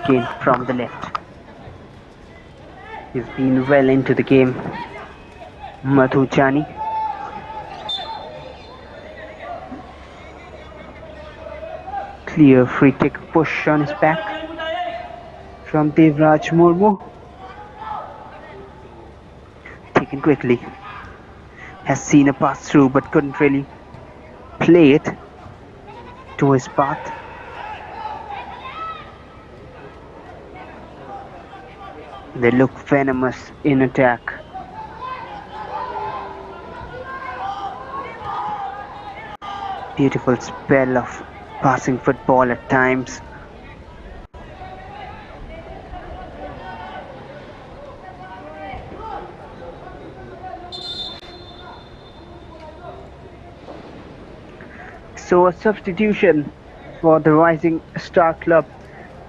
Again from the left. He's been well into the game. Madhu Jani. Clear free kick push on his back from Devraj Murmu. Taken quickly. Has seen a pass through but couldn't really play it to his path. They look venomous in attack. Beautiful spell of passing football at times. So a substitution for the Rising Star Club,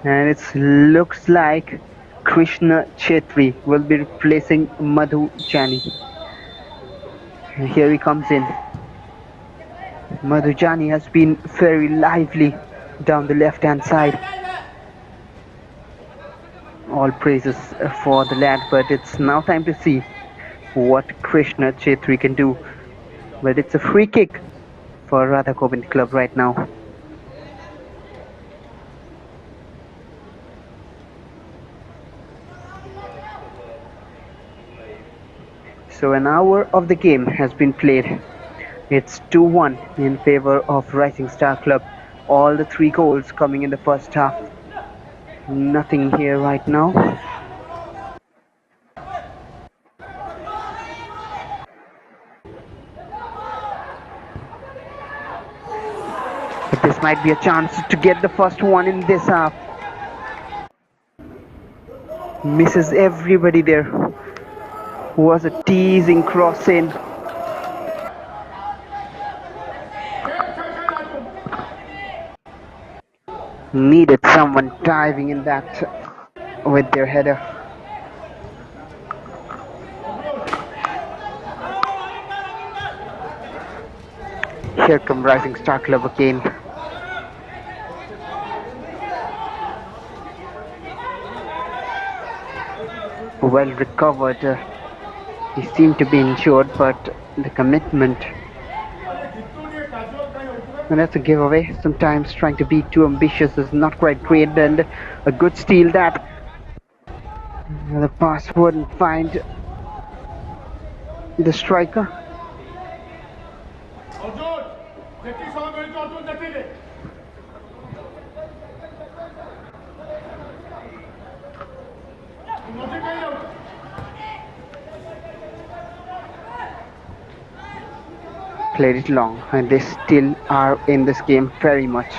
and it looks like Krishna Chetri will be replacing Madhu Jani. And here he comes in. Madhu Jani has been very lively down the left hand side. All praises for the lad, but it's now time to see what Krishna Chetri can do. But it's a free kick for Radha Gobind club right now. So an hour of the game has been played. It's 2-1 in favor of Rising Star Club. All the 3 goals coming in the first half. Nothing here right now. But this might be a chance to get the first one in this half. Misses everybody there. Was a teasing cross in. Needed someone diving in that with their header. Here come Rising Star Club again. Well recovered. He seemed to be injured, but the commitment. And that's a giveaway. Sometimes trying to be too ambitious is not quite great, and a good steal that. The pass wouldn't find the striker. Played it long, and they still are in this game very much.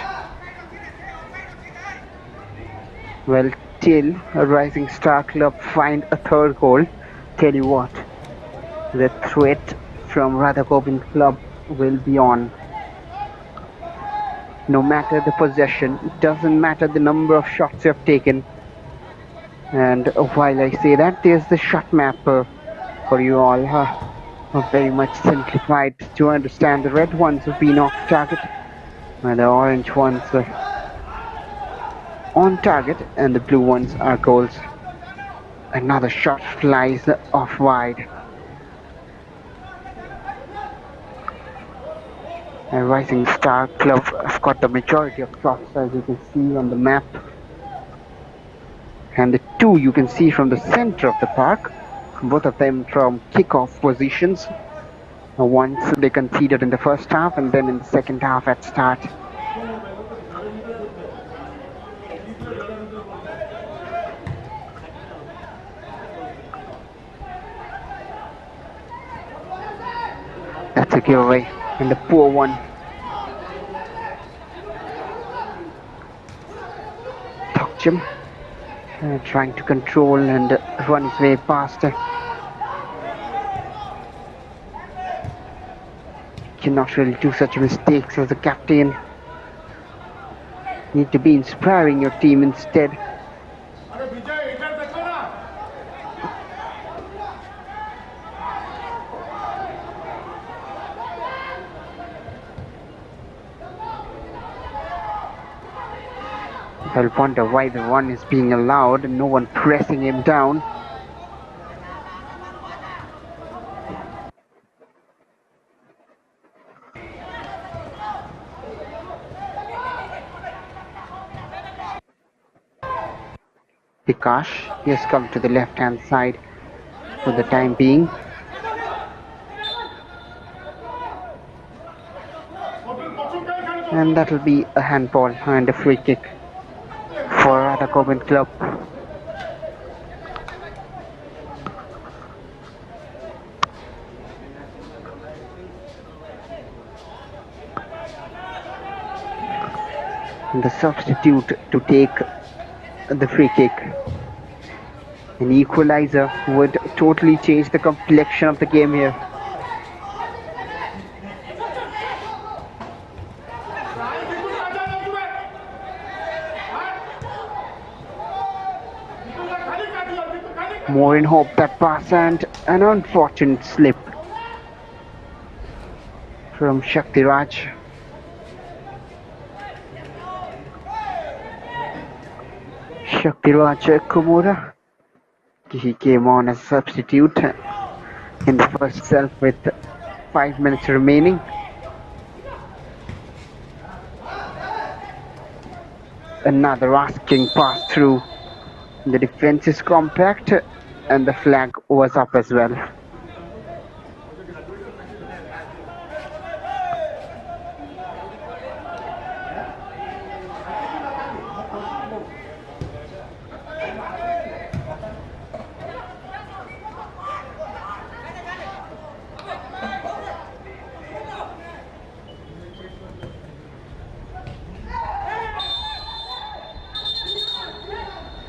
Well, till a Rising Star Club find a third goal, tell you what, the threat from Radha Gobind club will be on. No matter the possession, it doesn't matter the number of shots you have taken. And while I say that, there's the shot map for you all. Very much simplified to understand. The red ones have been off target, and the orange ones on target, and the blue ones are goals. Another shot flies off wide. And Rising Star Club have got the majority of shots, as you can see on the map. And the 2 you can see from the center of the park, both of them from kick-off positions. Once they conceded in the first half, and then in the second half at start. A giveaway and a poor one. Thokchim trying to control and run his way past. Cannot really do such mistakes as a captain. Need to be inspiring your team instead. I'll wonder why the run is being allowed and no one pressing him down. Vikash, he has come to the left hand side for the time being. And that will be a handball and a free kick for RADHA GOBIND club. And the substitute to take the free kick. An equalizer would totally change the complexion of the game here. More in hope that pass and an unfortunate slip from Shaktiraj. Shaktiraj Kumura. He came on as a substitute in the first self with 5 minutes remaining. Another asking pass through. The defense is compact and the flag was up as well.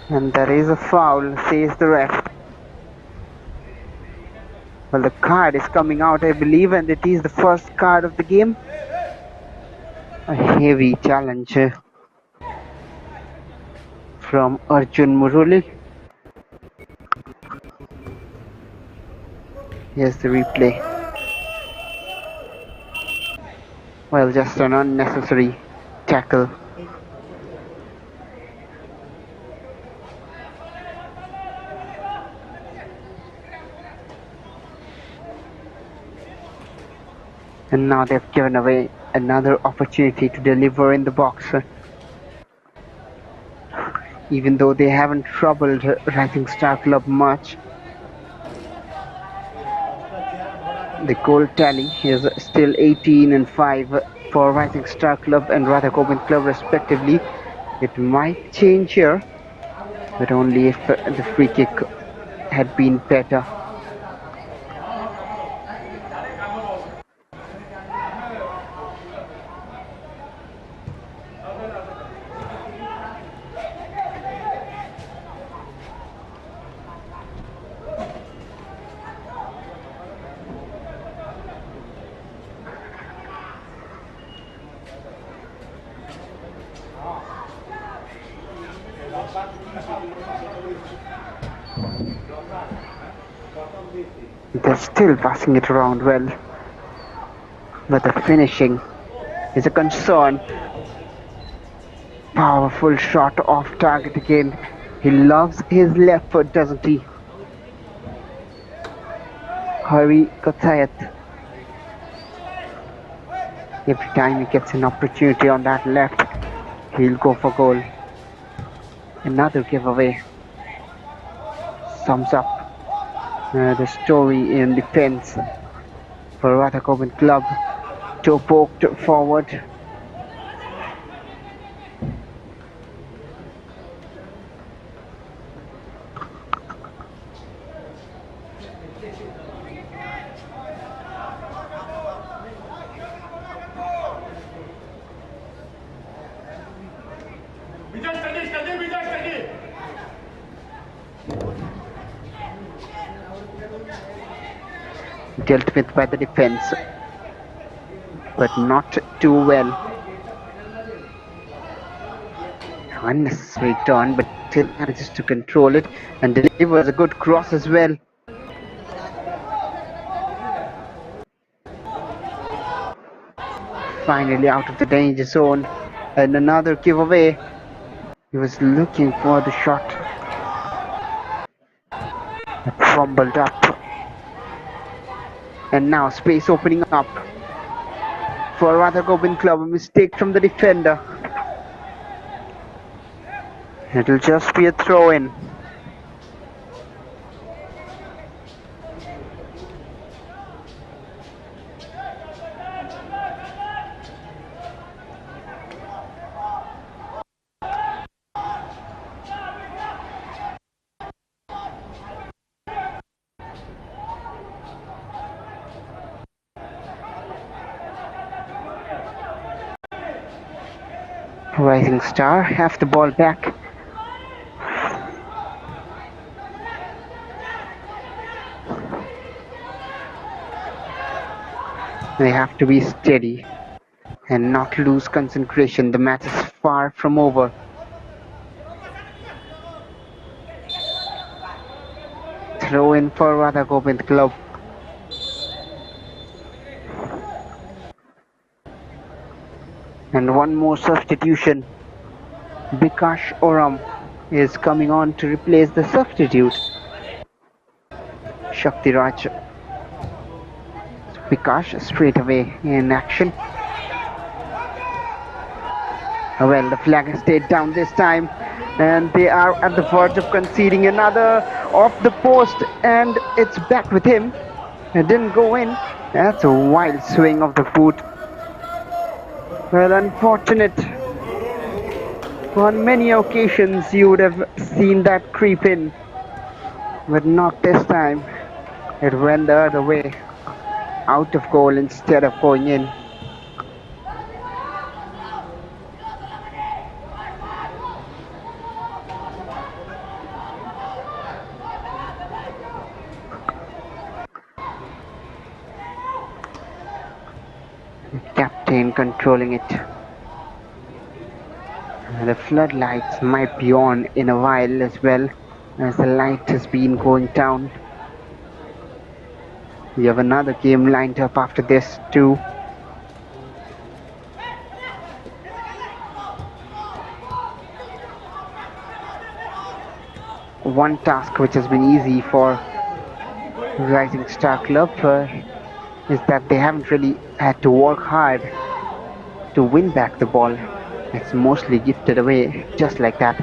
And there is a foul, says the ref. Well, the card is coming out, I believe, and it is the first card of the game. A heavy challenge from Arjun Murali. Here's the replay. Well, just an unnecessary tackle. And now they've given away another opportunity to deliver in the box. Even though they haven't troubled Rising Star Club much, the goal tally is still 18 and 5 for Rising Star Club and RADHA GOBIND club respectively. It might change here, but only if the free kick had been better. They're still passing it around well, but the finishing is a concern. Powerful shot off target again. He loves his left foot, doesn't he? Hari Kothayat. Every time he gets an opportunity on that left, he'll go for goal. Another giveaway. Sums up the story in defense for RADHA GOBIND club. Toe poked forward. dealt with by the defense, but not too well. Unnecessary turn, but still manages to control it and delivers a good cross as well. Finally out of the danger zone, and another giveaway. He was looking for the shot. It fumbled up. And now space opening up for RADHA GOBIND club. A mistake from the defender. It'll just be a throw-in. Rising Star have the ball back. They have to be steady and not lose concentration. The match is far from over. Throw in for RADHA GOBIND club. And one more substitution. Bikash Oram is coming on to replace the substitute, Shaktiraj. Bikash straight away in action. Well, the flag has stayed down this time, and they are at the verge of conceding another off the post, and it's back with him. It didn't go in. That's a wild swing of the boot. Well, unfortunate. On many occasions you would have seen that creep in, but not this time. It went the other way, out of goal instead of going in. Captain controlling it. The floodlights might be on in a while as well, as the light has been going down. We have another game lined up after this too. One task which has been easy for Rising Star Club is that they haven't really had to work hard to win back the ball. It's mostly gifted away just like that.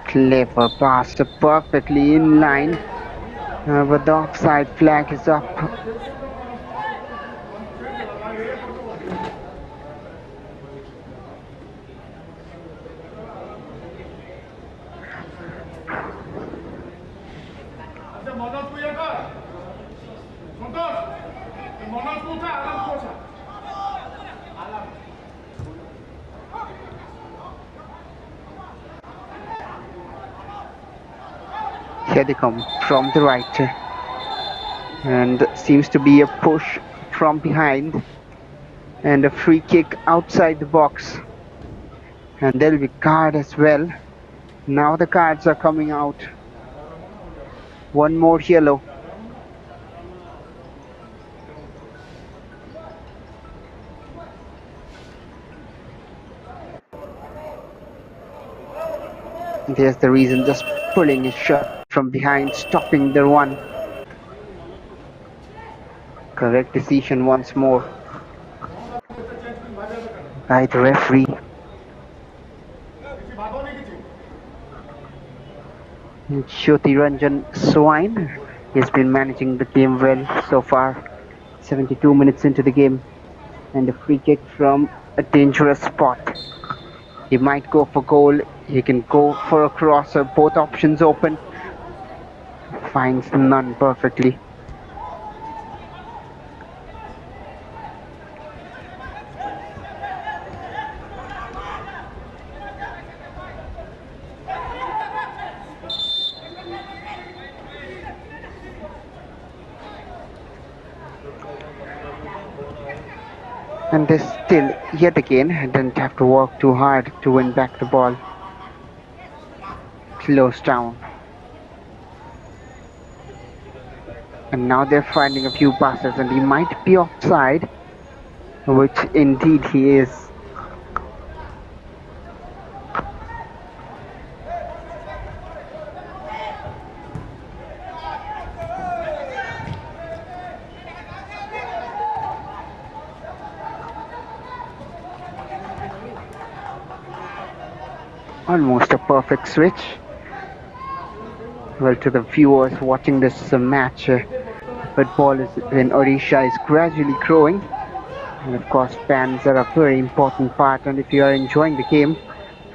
Clever pass, perfectly in line, but the offside flag is up. Here they come from the right, and seems to be a push from behind and a free kick outside the box, and there will be card as well. Now the cards are coming out. One more yellow. There's the reason, just pulling his shirt from behind, stopping the run. Correct decision once more by the referee. Jyoti Ranjan Swine has been managing the game well so far. 72 minutes into the game, and a free kick from a dangerous spot. He might go for goal. He can go for a crosser. Both options open. Finds none perfectly. And they still, yet again, didn't have to work too hard to win back the ball. Close down. And now they're finding a few passes, and he might be offside, which indeed he is. Almost a perfect switch. Well, to the viewers watching this match, football in Odisha is gradually growing. And of course, fans are a very important part. And if you are enjoying the game,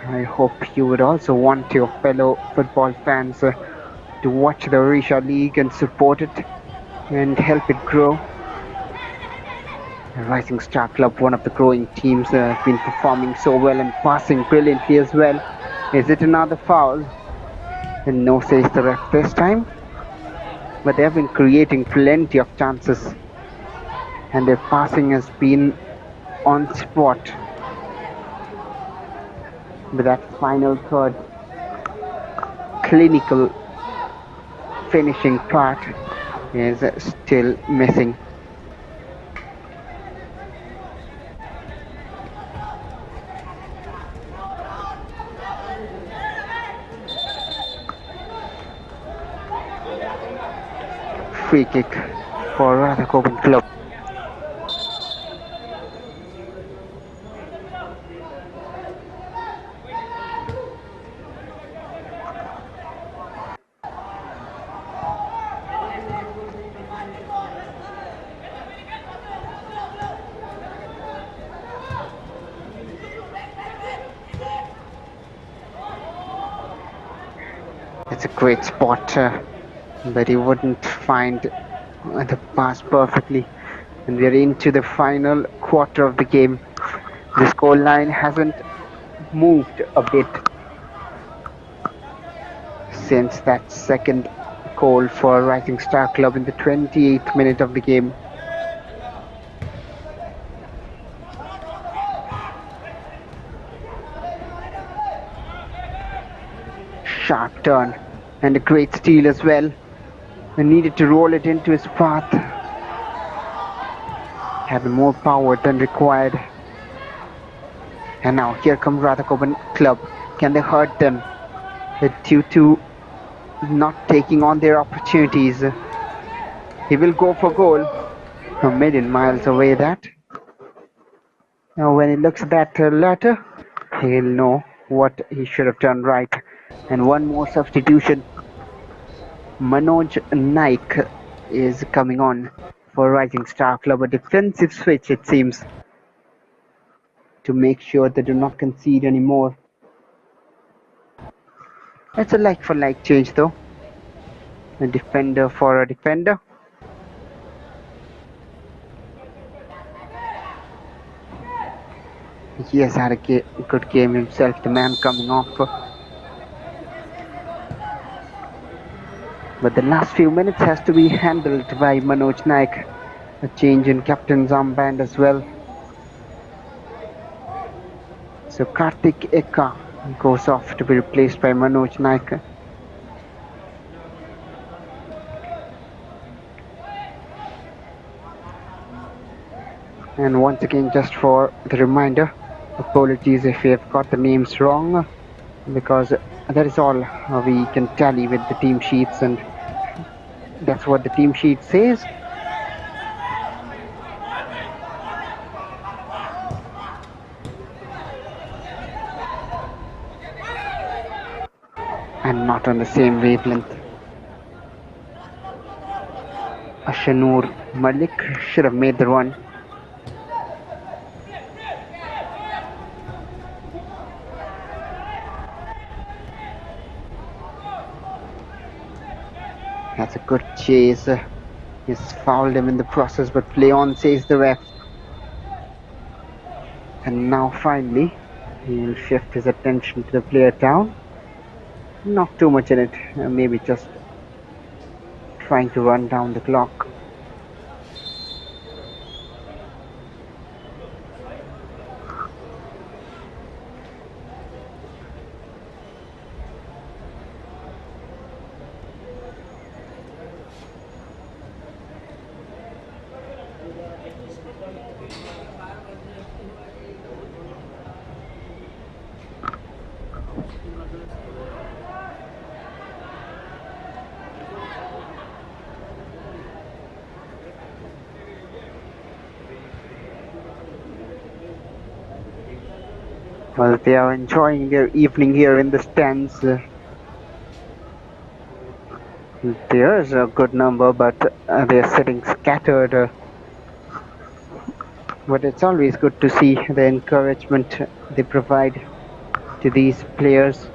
I hope you would also want your fellow football fans to watch the Odisha League and support it and help it grow. Rising Star Club, one of the growing teams, have been performing so well and passing brilliantly as well. Is it another foul? And no, says the ref this time. But they have been creating plenty of chances. And their passing has been on spot. But that final third clinical finishing part is still missing. Free kick for RADHA GOBIND club. It's a great spot, but he wouldn't find the pass perfectly. And we're into the final quarter of the game. The scoreline hasn't moved a bit since that second goal for Rising Star Club in the 28th minute of the game. Sharp turn and a great steal as well. He needed to roll it into his path. Had more power than required. And now here comes RADHA GOBIND club. Can they hurt them? Due to not taking on their opportunities. He will go for goal. A million miles away that. Now when he looks at that letter, he'll know what he should have done right. And one more substitution. Manoj Naik is coming on for Rising Star Club. A defensive switch, it seems, to make sure they do not concede anymore. It's a like-for-like change though. A defender for a defender. He has had a good game himself, the man coming off. But the last few minutes has to be handled by Manoj Naik. A change in captain's armband as well. So Karthik Ekka goes off to be replaced by Manoj Naik. And once again, just for the reminder, apologies if we have got the names wrong, because that is all we can tally with the team sheets, and that's what the team sheet says. And not on the same wavelength. Ashanur Malik should have made the run. That's a good chase. He's fouled him in the process, but play on, says the ref. And now finally, he will shift his attention to the player down. Not too much in it, maybe just trying to run down the clock. Well, they are enjoying their evening here in the stands. There's a good number, but they're sitting scattered. But it's always good to see the encouragement they provide to these players.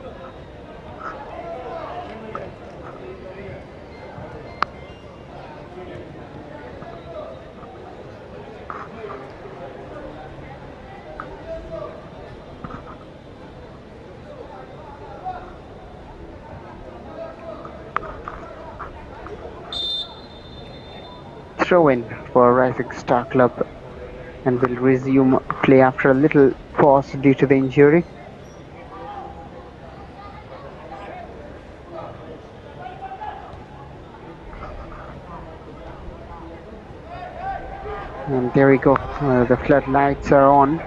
Throw in for Rising Star Club and will resume play after a little pause due to the injury. And there we go, the floodlights are on.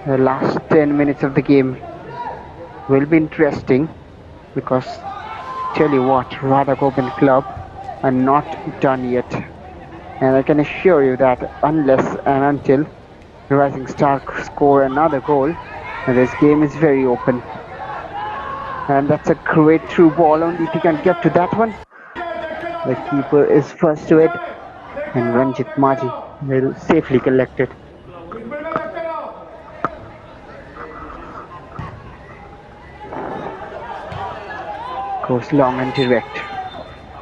The last 10 minutes of the game will be interesting because tell you what, Radha Gobind Club are not done yet. And I can assure you that unless and until the Rising Star score another goal, this game is very open. And that's a great through ball, only if he can get to that one. The keeper is first to it, and Ranjit Maji will safely collect it. Goes long and direct.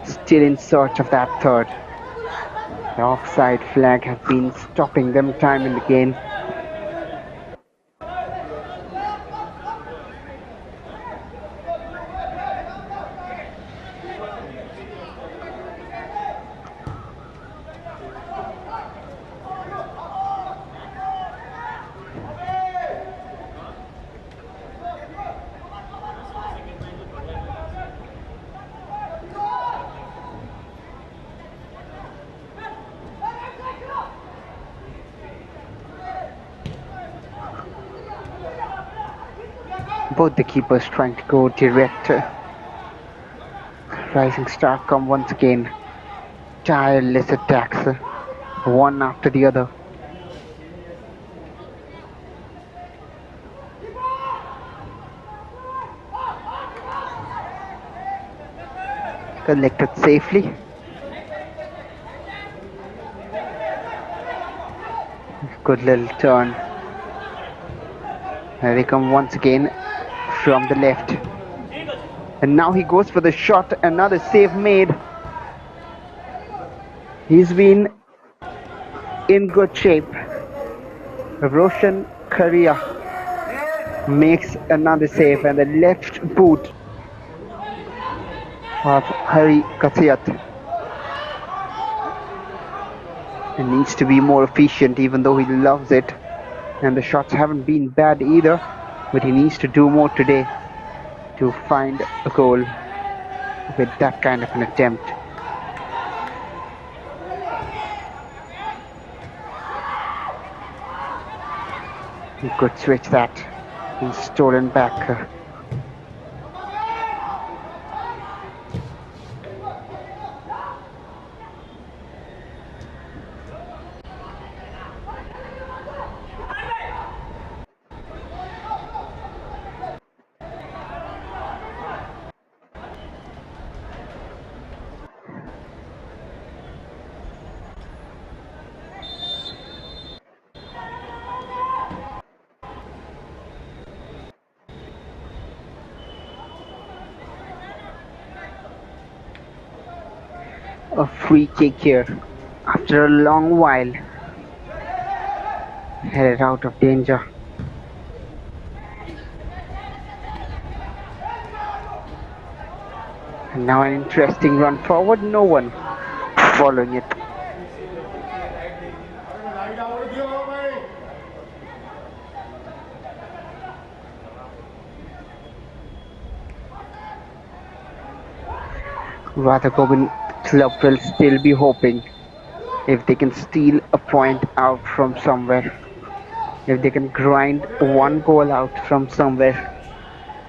Still in search of that third. The offside flag has been stopping them time and again. Both the keepers trying to go direct. Rising Star come once again. Tireless attacks, one after the other. Collected safely. Good little turn. Here they come once again from the left. And now he goes for the shot. Another save made. He's been in good shape. Roshan Kharia makes another save, and the left boot of Hari Kasiyat. He needs to be more efficient, even though he loves it. And the shots haven't been bad either, but he needs to do more today to find a goal with that kind of an attempt. He could switch that. He's stolen back. A free kick here. After a long while, headed out of danger. And now an interesting run forward. No one following it. Radha Gobind club will still be hoping if they can steal a point out from somewhere, if they can grind one goal out from somewhere,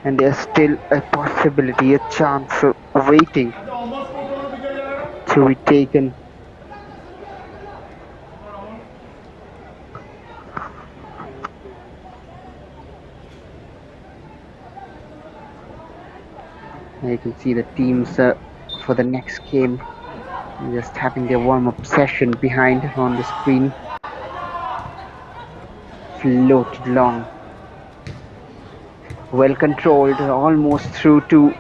and there's still a possibility, a chance waiting to be taken. You can see the teams for the next game just having their warm-up session behind on the screen. Floated long, well controlled, almost through to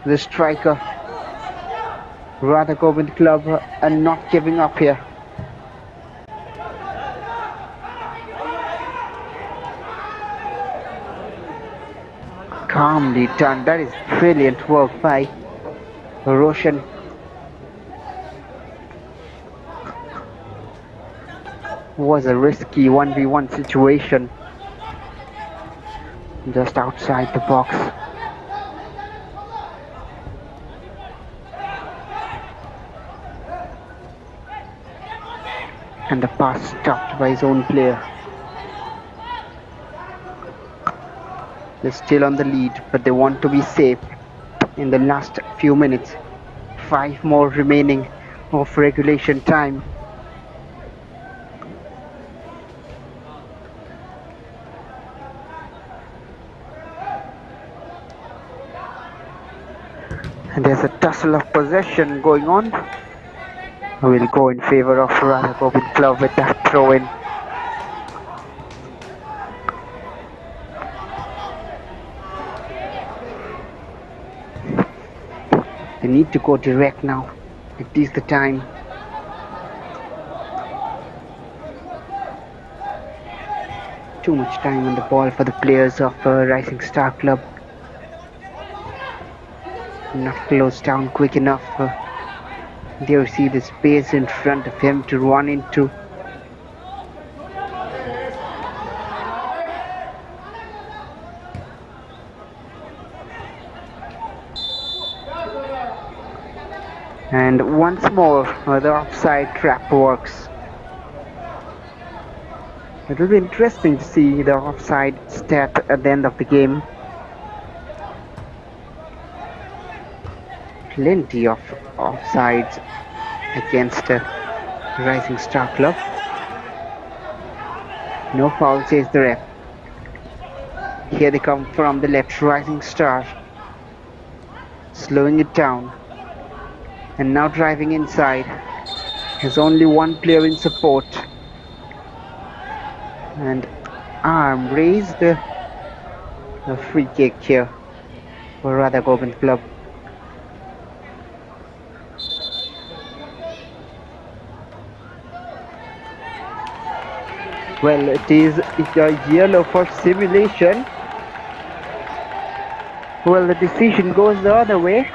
the striker. Radha Gobind club and not giving up here. Calmly done. That is brilliant work by Roshan. Was a risky 1v1 situation just outside the box. And the pass stopped by his own player. They're still on the lead, but they want to be safe in the last few minutes. 5 more remaining of regulation time. And there's a tussle of possession going on. Will go in favor of Radha Gobind club with that throw in. They need to go direct now. It is the time. Too much time on the ball for the players of Rising Star Club. Not closed down quick enough. There you see the space in front of him to run into. And once more the offside trap works. It will be interesting to see the offside stat at the end of the game. Plenty of offsides against Rising Star Club. No foul, says the ref. Here they come from the left, Rising Star. Slowing it down. And now driving inside. Has only one player in support. And arm raised. A free kick here for Radha Gobind club. Well, it is a yellow for simulation. Well, the decision goes the other way.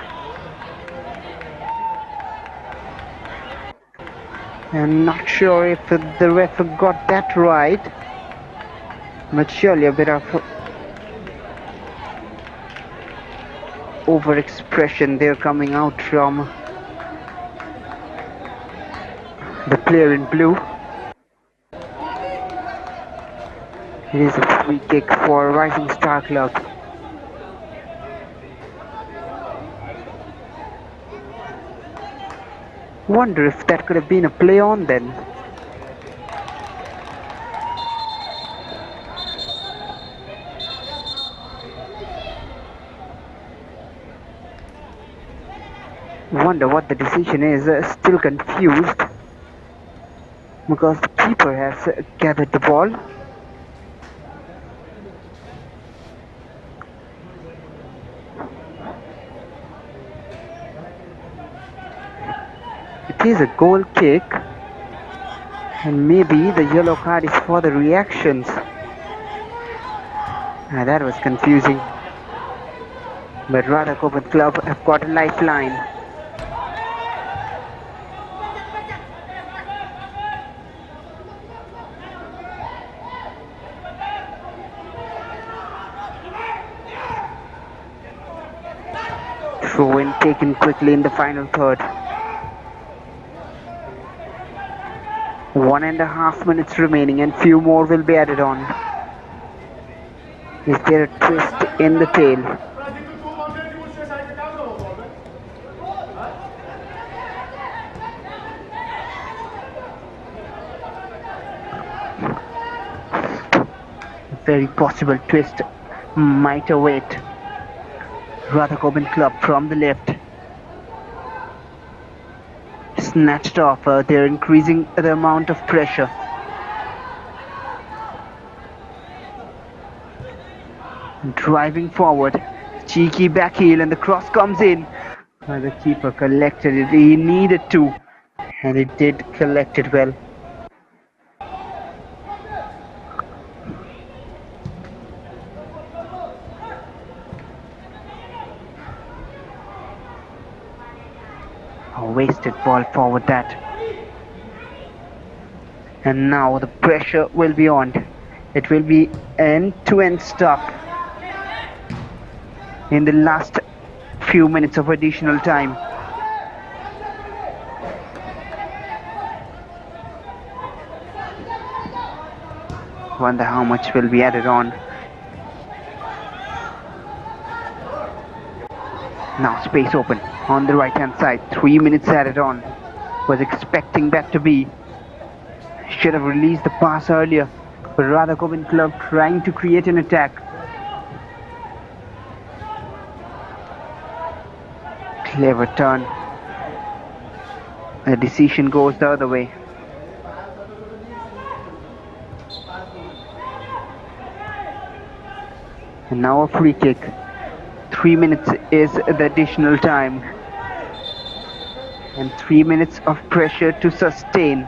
I'm not sure if the ref got that right, but surely a bit of over-expression there coming out from the player in blue. It is a free kick for Rising Star Club. Wonder if that could have been a play on then. Wonder what the decision is. Still confused because the keeper has gathered the ball. It is a goal kick, and maybe the yellow card is for the reactions. That was confusing. But Radha Gobind Club have got a lifeline. Throw in taken quickly in the final third. 1.5 minutes remaining and few more will be added on. Is there a twist in the tail? Very possible twist might await. Radha Gobind Club from the left. Snatched off. They're increasing the amount of pressure. Driving forward. Cheeky back heel and the cross comes in. The keeper collected it. He needed to. And he did collect it well. A wasted ball forward that. And now the pressure will be on. It will be end-to-end stuff in the last few minutes of additional time. Wonder how much will be added on. Now space open on the right hand side. 3 minutes added on. Was expecting that to be. Should have released the pass earlier. But Radha Gobind Club trying to create an attack. Clever turn. The decision goes the other way. And now a free kick. 3 minutes is the additional time. And 3 minutes of pressure to sustain.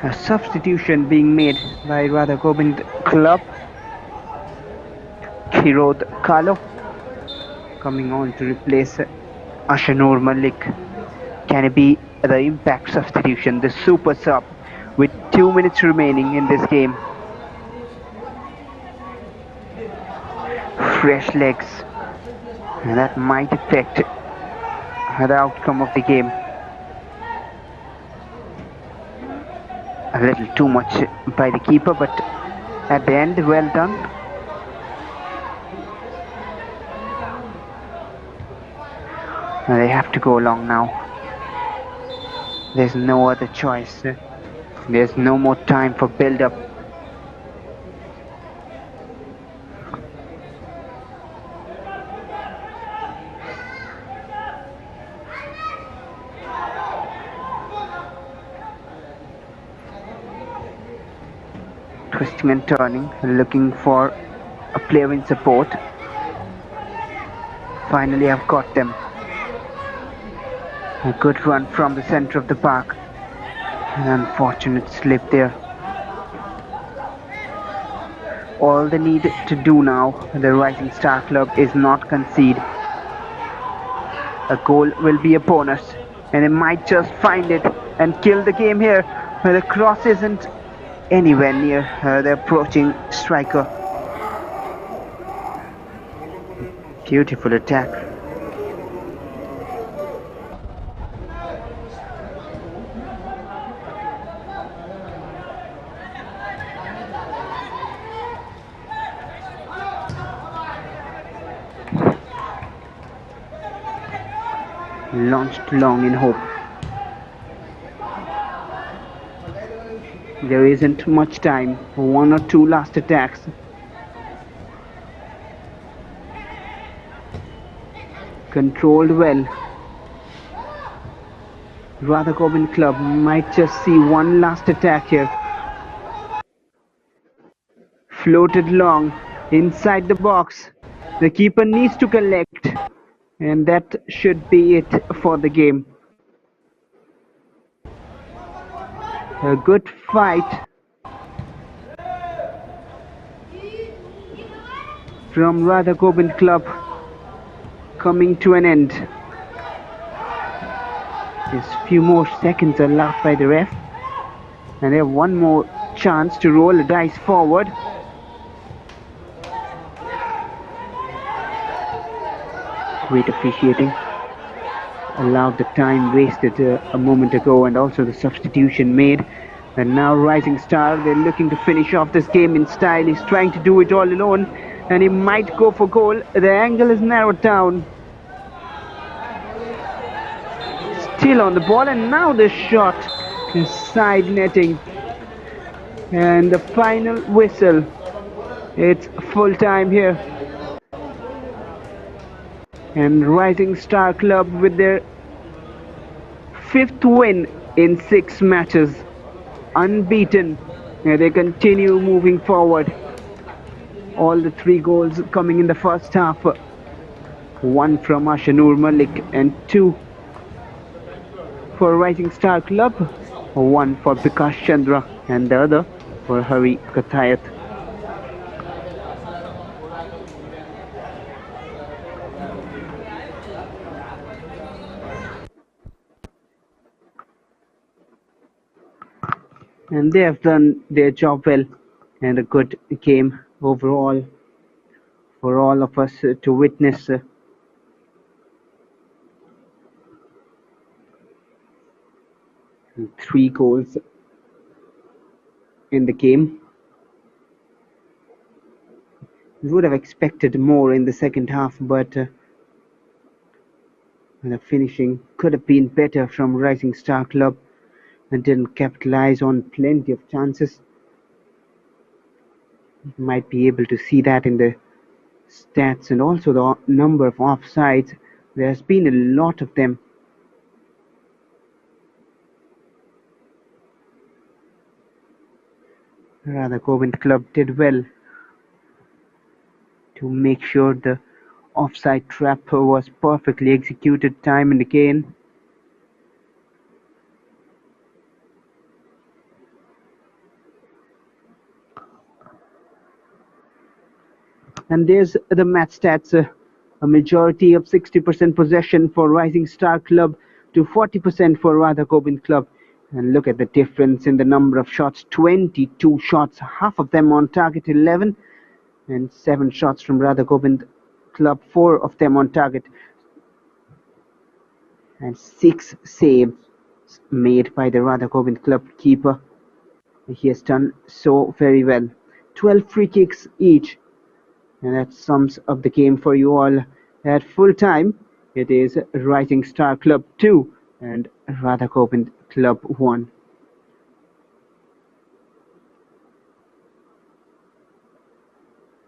A substitution being made by Radha Gobind Club. Kirod Kalo coming on to replace Ashanur Malik. Can it be the impact substitution, the super sub with 2 minutes remaining in this game? Fresh legs, and that might affect the outcome of the game. A little too much by the keeper, but at the end, well done. They have to go along now. There's no other choice. There's no more time for build-up. Twisting and turning, looking for a player in support. Finally, I've got them. A good run from the center of the park. An unfortunate slip there. All they need to do now, the Rising Star Club, is not concede. A goal will be a bonus, and they might just find it and kill the game here. The cross isn't anywhere near the approaching striker. Beautiful attack. Launched long in hope. There isn't much time. 1 or 2 last attacks. Controlled well. Radha Gobind Club might just see one last attack here. Floated long inside the box. The keeper needs to collect, and that should be it for the game. A good fight from Radha Gobind Club coming to an end. Just few more seconds allowed by the ref, and they have one more chance to roll the dice forward. Great officiating. Allowed the time wasted a moment ago, and also the substitution made. And now Rising Star, they're looking to finish off this game in style. He's trying to do it all alone, and he might go for goal. The angle is narrowed down. Still on the ball, and now the shot is side netting. And the final whistle. It's full time here. And Rising Star Club with their 5th win in 6 matches. Unbeaten. They continue moving forward. All the 3 goals coming in the first half. 1 from Ashanur Malik and 2 for Rising Star Club. 1 for Bikash Chandra and the other for Hari Kathayat. And they have done their job well, and a good game overall for all of us to witness. 3 goals in the game. We would have expected more in the second half, but the finishing could have been better from Rising Star Club, and didn't capitalize on plenty of chances. You might be able to see that in the stats, and also the number of offsides. There's been a lot of them. Radha Gobind Club did well to make sure the offside trap was perfectly executed time and again. And there's the match stats. A majority of 60% possession for Rising Star Club to 40% for Radha Gobind Club. And look at the difference in the number of shots. 22 shots, half of them on target, 11. And 7 shots from Radha Gobind Club, 4 of them on target. And 6 saves made by the Radha Gobind Club keeper. He has done so very well. 12 free kicks each. And that sums up the game for you all. At full time, it is Rising Star Club 2 and Radha Gobind Club 1.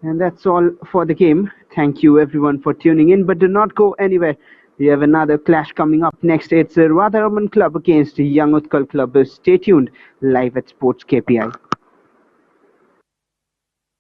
And that's all for the game. Thank you everyone for tuning in, but do not go anywhere. We have another clash coming up next. It's Radha Gobind Club against Young Utkal Club. Stay tuned, live at Sports KPI.